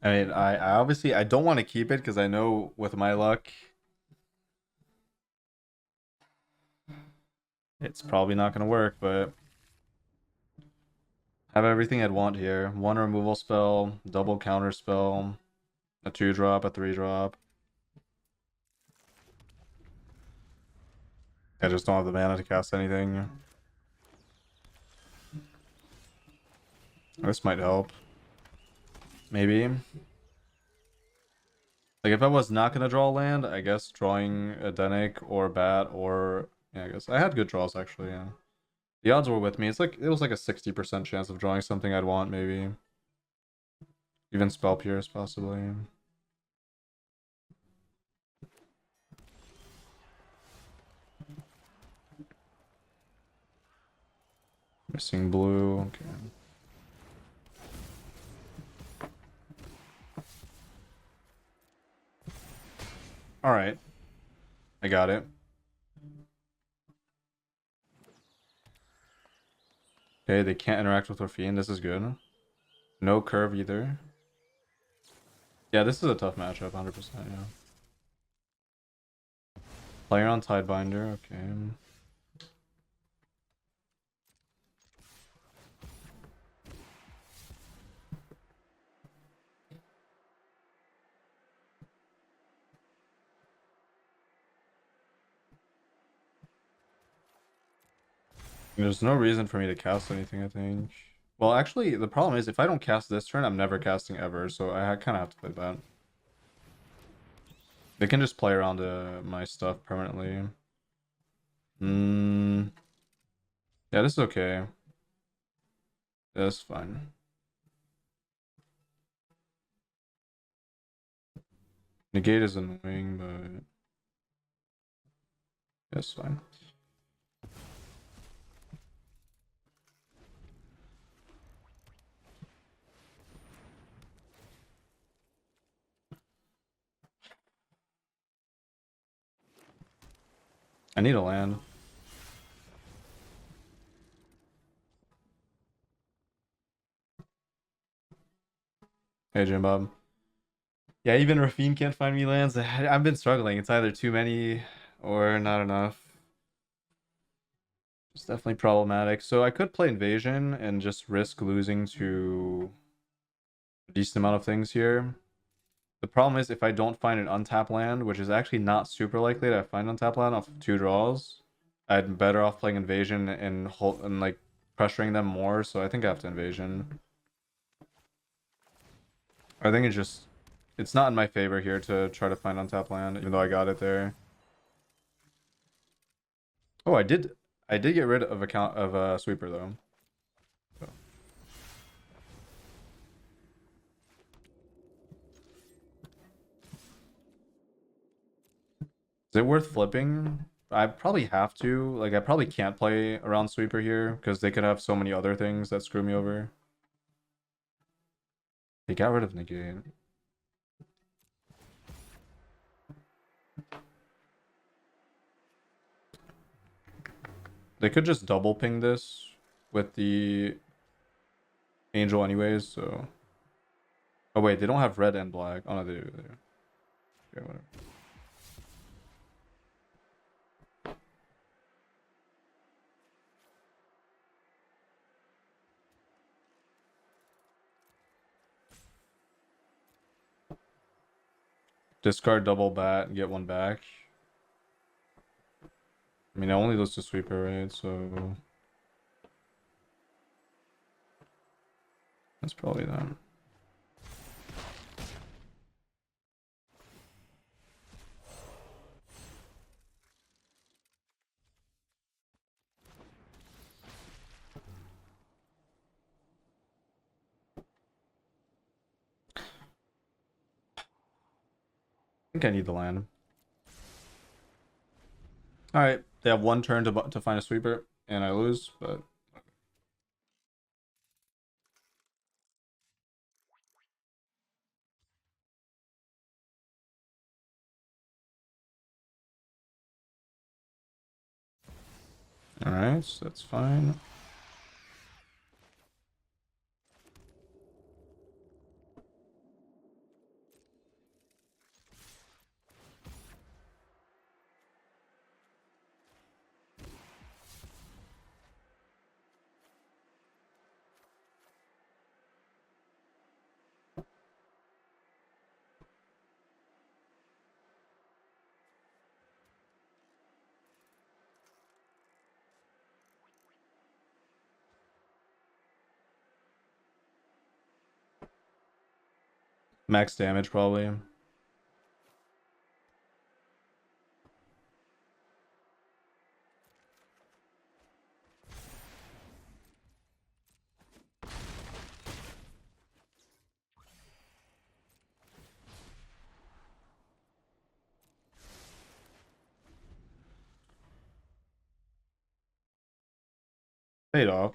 I mean, I obviously I don't want to keep it because I know with my luck, it's probably not gonna work. But have everything I'd want here: one removal spell, double counter spell, a 2-drop, a 3-drop. I just don't have the mana to cast anything. This might help. Maybe. Like if I was not gonna draw land, I guess drawing a Denic or Bat or yeah, I guess I had good draws actually, yeah. The odds were with me. It was like a 60% chance of drawing something I'd want, maybe. Even Spell Pierce, possibly. Missing blue, okay. Alright. I got it. Okay, they can't interact with Orphean. This is good. No curve either. Yeah, this is a tough matchup, 100%, yeah. Player on Tidebinder, okay. There's no reason for me to cast anything, I think. Well, actually, the problem is if I don't cast this turn, I'm never casting ever, so I kind of have to play that. They can just play around my stuff permanently. Yeah, this is okay. That's fine. Negate is annoying, but that's fine. I need a land. Hey, Jim Bob. Yeah, even Rafine can't find me lands. I've been struggling. It's either too many or not enough. It's definitely problematic. So I could play Invasion and just risk losing to a decent amount of things here. The problem is if I don't find an untapped land, which is actually not super likely to find untapped land off 2 draws, I'm better off playing Invasion and like pressuring them more. So I think I have to Invasion. I think it's not in my favor here to try to find untapped land, even though I got it there. Oh, I did get rid of a sweeper though. So. Is it worth flipping? I probably have to. Like, I probably can't play around sweeper here because they could have so many other things that screw me over. They got rid of negate. They could just double ping this with the angel anyways, so. Oh wait, they don't have red and black. Oh no, they do. Okay, whatever. Discard double bat and get one back. I mean, I only lose to sweeper, right? So that's probably that. I think I need the land. All right, they have one turn to find a sweeper, and I lose, but. All right, so that's fine. Max damage probably. Paid off.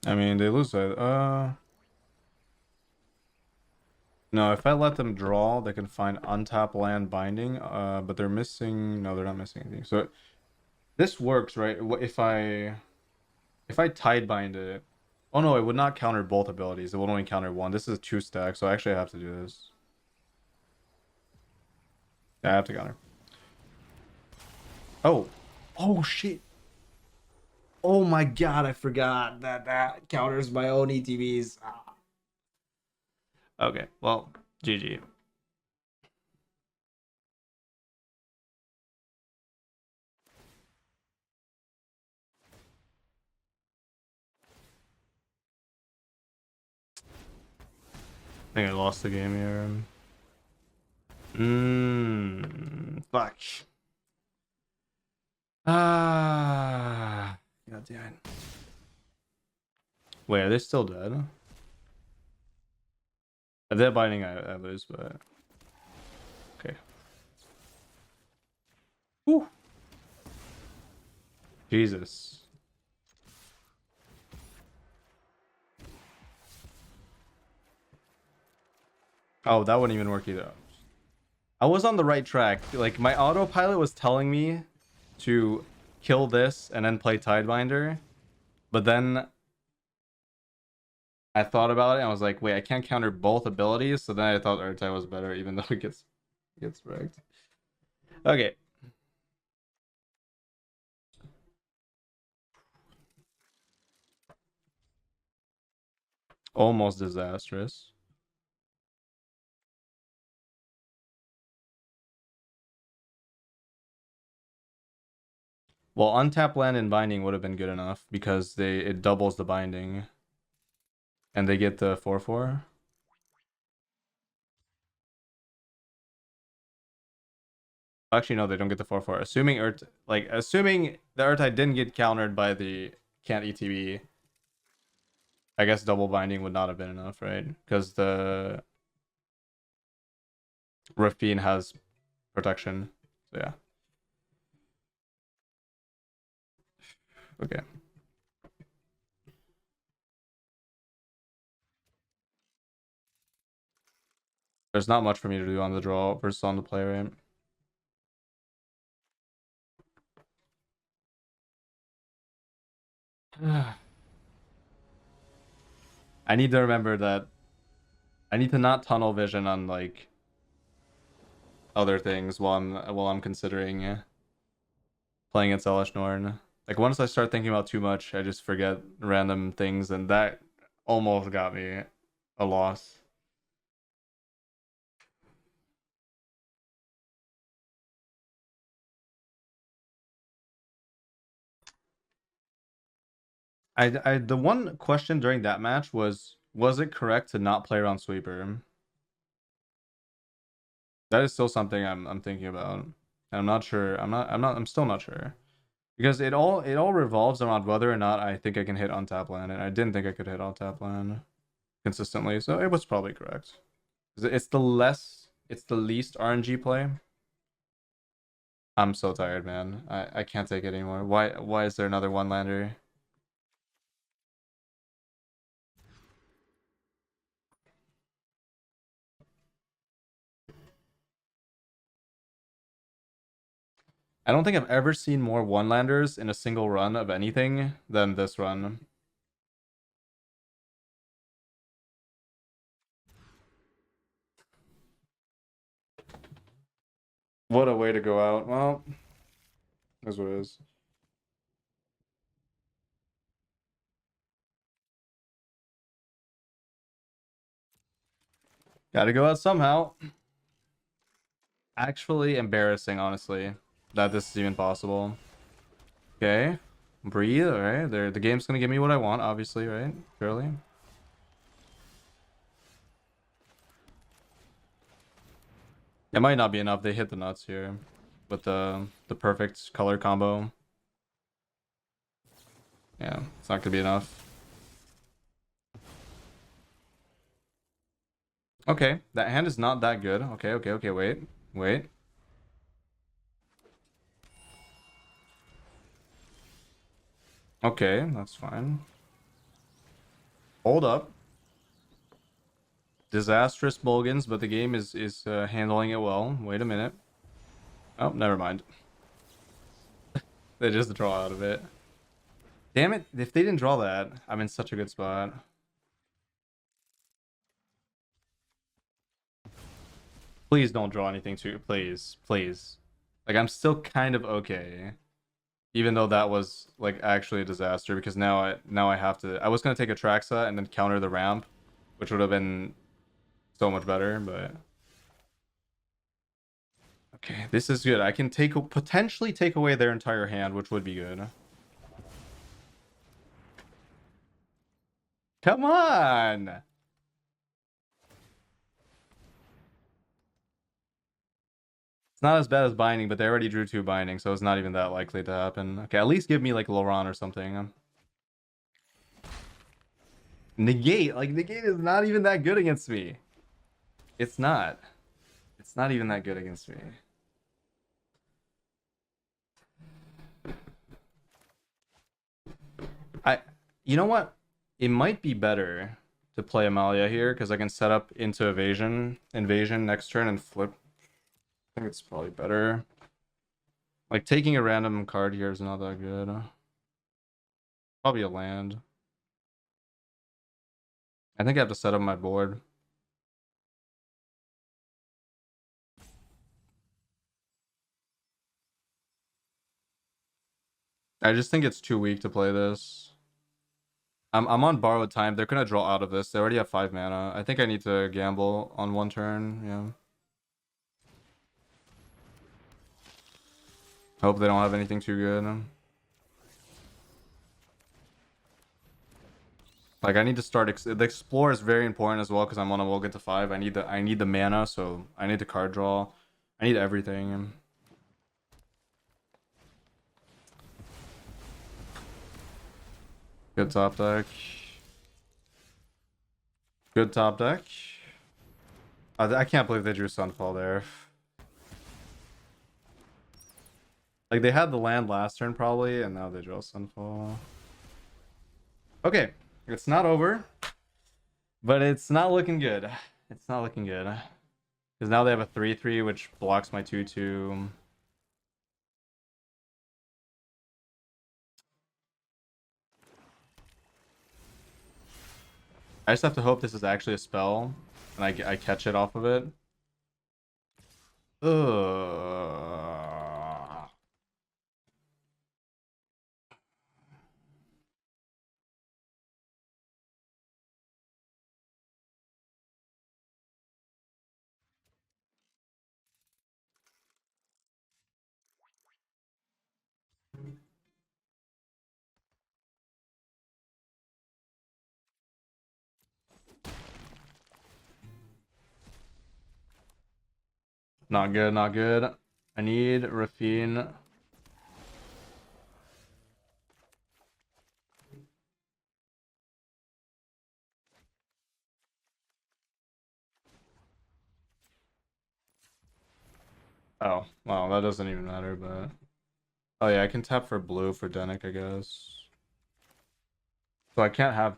I mean, they lose that. No, if I let them draw, they can find untap land binding. But they're missing. No, they're not missing anything. So this works, right? If I tide bind it. Oh no, it would not counter both abilities. It would only counter one. This is a 2-stack, so I actually have to do this. Yeah, I have to counter. Oh. Oh shit. Oh my god, I forgot that counters my own ETBs. Ah. Okay, well, GG. I think I lost the game here. Fuck. Ah. God damn it. Wait, are they still dead? If they're biting, I lose, but okay. Whew. Jesus. Oh, that wouldn't even work either. I was on the right track. Like, my autopilot was telling me to kill this and then play Tidebinder, but then I thought about it and I was like, wait, I can't counter both abilities. So then I thought Urtai was better, even though it gets wrecked. Okay. Almost disastrous. Well, untap land and binding would have been good enough because it doubles the binding. And they get the 4/4. Actually, no, they don't get the 4/4. Assuming assuming the Urtai didn't get countered by the can't ETB, I guess double binding would not have been enough, right? Because the Rifine has protection. So yeah. Okay. There's not much for me to do on the draw versus on the play, right? I need to remember that I need to not tunnel vision on like other things while I'm considering playing against Elesh Norn. Like once I start thinking about too much, I just forget random things, and that almost got me a loss. The one question during that match was it correct to not play around sweeper? That is still something I'm thinking about. And I'm not sure. I'm still not sure. Because it all revolves around whether or not I think I can hit on tap land, and I didn't think I could hit on tap land consistently, so it was probably correct. It's the least RNG play. I'm so tired, man. I can't take it anymore. Why is there another one lander? I don't think I've ever seen more one landers in a single run of anything than this run. What a way to go out. Well, that's what it is. Gotta go out somehow. Actually embarrassing, honestly, that this is even possible. Okay. Breathe, alright. The game's gonna give me what I want, obviously, right? Surely. It might not be enough. They hit the nuts here with the perfect color combo. Yeah, it's not gonna be enough. Okay, that hand is not that good. Okay, wait. Okay, that's fine. Hold up. Disastrous mulligans, but the game is handling it well. Wait a minute. Oh, never mind. They just draw out of it. Damn it, if they didn't draw that, I'm in such a good spot. Please don't draw anything too. Please. Like, I'm still kind of okay. Even though that was like actually a disaster, because now I have to. I was gonna take a Traxa and then counter the ramp, which would have been so much better, but okay, this is good. I can potentially take away their entire hand, which would be good. Come on. It's not as bad as binding, but they already drew 2 binding, so it's not even that likely to happen. Okay, at least give me like Laurent or something. Negate, like negate is not even that good against me. It's not. It's not even that good against me. You know what? It might be better to play Amalia here because I can set up into invasion next turn and flip. I think it's probably better. Like taking a random card here is not that good. Probably a land. I think I have to set up my board. I just think it's too weak to play this. I'm on borrowed time. They're gonna draw out of this. They already have 5 mana. I think I need to gamble on 1 turn. Yeah. Hope they don't have anything too good. Like I need to start. The explore is very important as well because I'm on a will get to 5. I need the mana, so I need the card draw. I need everything. Good top deck. Good top deck. I can't believe they drew Sunfall there. Like they had the land last turn probably, and now they draw Sunfall. Okay, it's not over, but it's not looking good. It's not looking good because now they have a 3/3 which blocks my 2/2. I just have to hope this is actually a spell and I catch it off of it. Ugh. Not good, not good. I need refine. Oh, wow, that doesn't even matter, but... Oh yeah, I can tap for blue for Denick, I guess. So I can't have...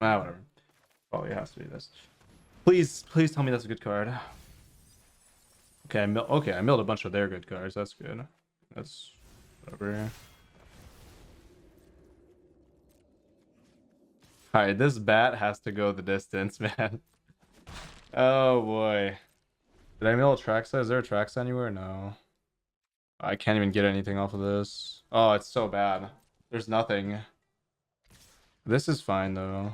Ah, whatever. Probably has to be this. Please, please tell me that's a good card. Okay, I milled a bunch of their good cards. That's good. That's whatever. Alright, this bat has to go the distance, man. Oh boy. Did I mill a Traxa? Is there a Traxa anywhere? No. I can't even get anything off of this. Oh, it's so bad. There's nothing. This is fine though.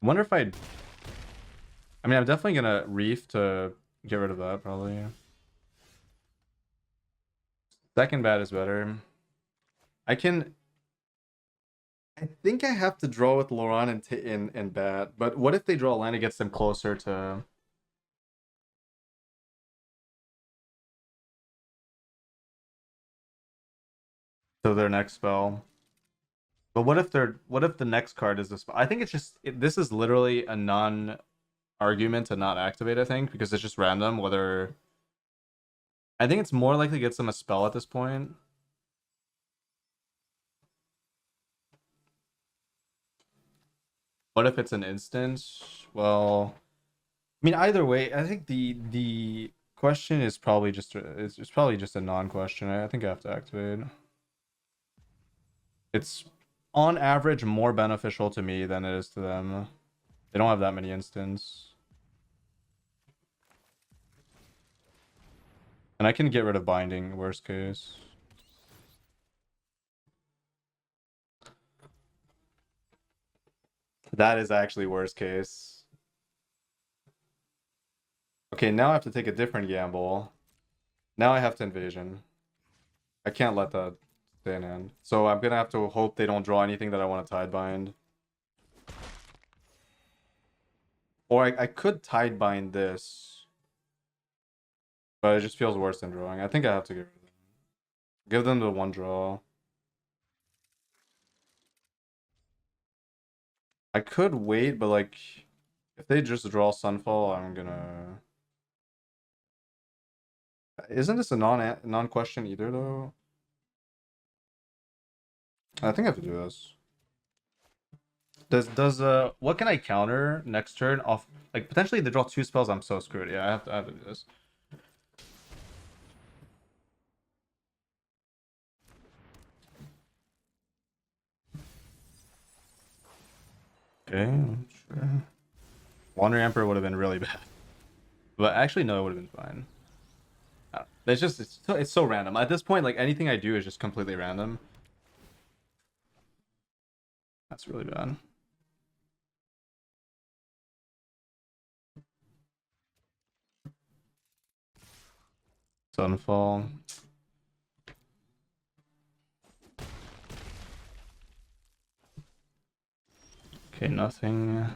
I wonder if I mean, I'm definitely gonna reef to get rid of that probably. Second bat is better. I think I have to draw with Laurent and bat, but what if they draw a land that gets them closer to their next spell? But what if the next card is this? I think it's just this is literally a non-argument to not activate. I think because it's just random whether. I think it's more likely gets them a spell at this point. What if it's an instance? Well, I mean either way, I think the question is probably just it's probably just a non-question. I think I have to activate. It's on average more beneficial to me than it is to them. They don't have that many instants. And I can get rid of binding, worst case. That is actually worst case. Okay, now I have to take a different gamble. Now I have to invasion. I can't let that stay in hand. So I'm gonna have to hope they don't draw anything that I want to tide bind. Or I could tide bind this, but it just feels worse than drawing. I think I have to give them the one draw. I could wait, but like if they just draw Sunfall, I'm gonna. Isn't this a non-question either though? I think I have to do this. Does what can I counter next turn off, like potentially they draw two spells, I'm so screwed. Yeah, I have to do this. Okay, sure. Wandering Emperor would have been really bad. But actually no, it would have been fine. It's just it's so random. At this point, like anything I do is just completely random. That's really bad. Sunfall. Okay, nothing.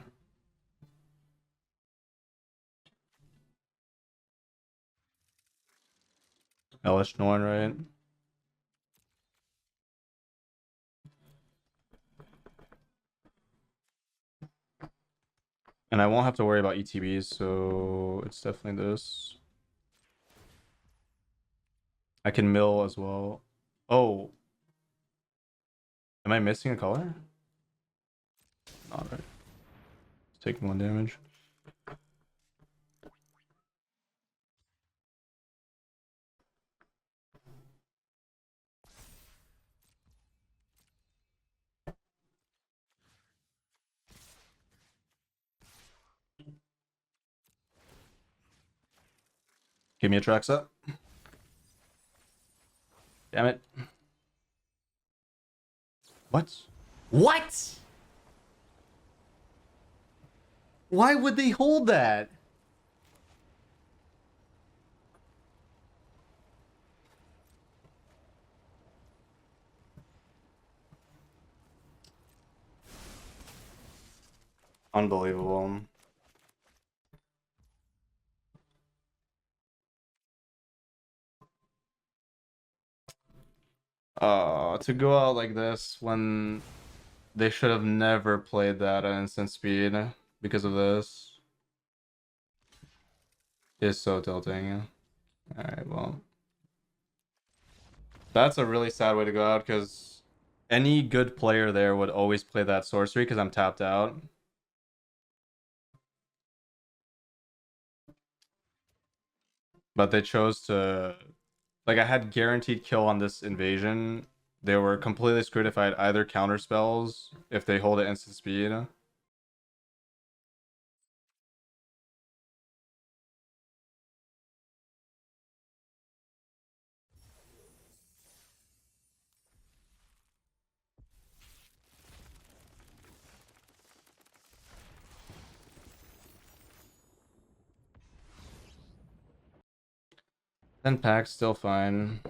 Elish Norn, right? And I won't have to worry about ETBs, so it's definitely this. I can mill as well. Oh. Am I missing a color? Not right. Taking one damage. Give me a tracks up. Damn it. What? What? Why would they hold that? Unbelievable. To go out like this when they should have never played that at instant speed because of this is so tilting. Alright, well. That's a really sad way to go out because any good player there would always play that sorcery because I'm tapped out. But they chose to, like, I had guaranteed kill on this invasion. They were completely screwed if I had either counter spells if they hold it instant speed. Then pack's still fine.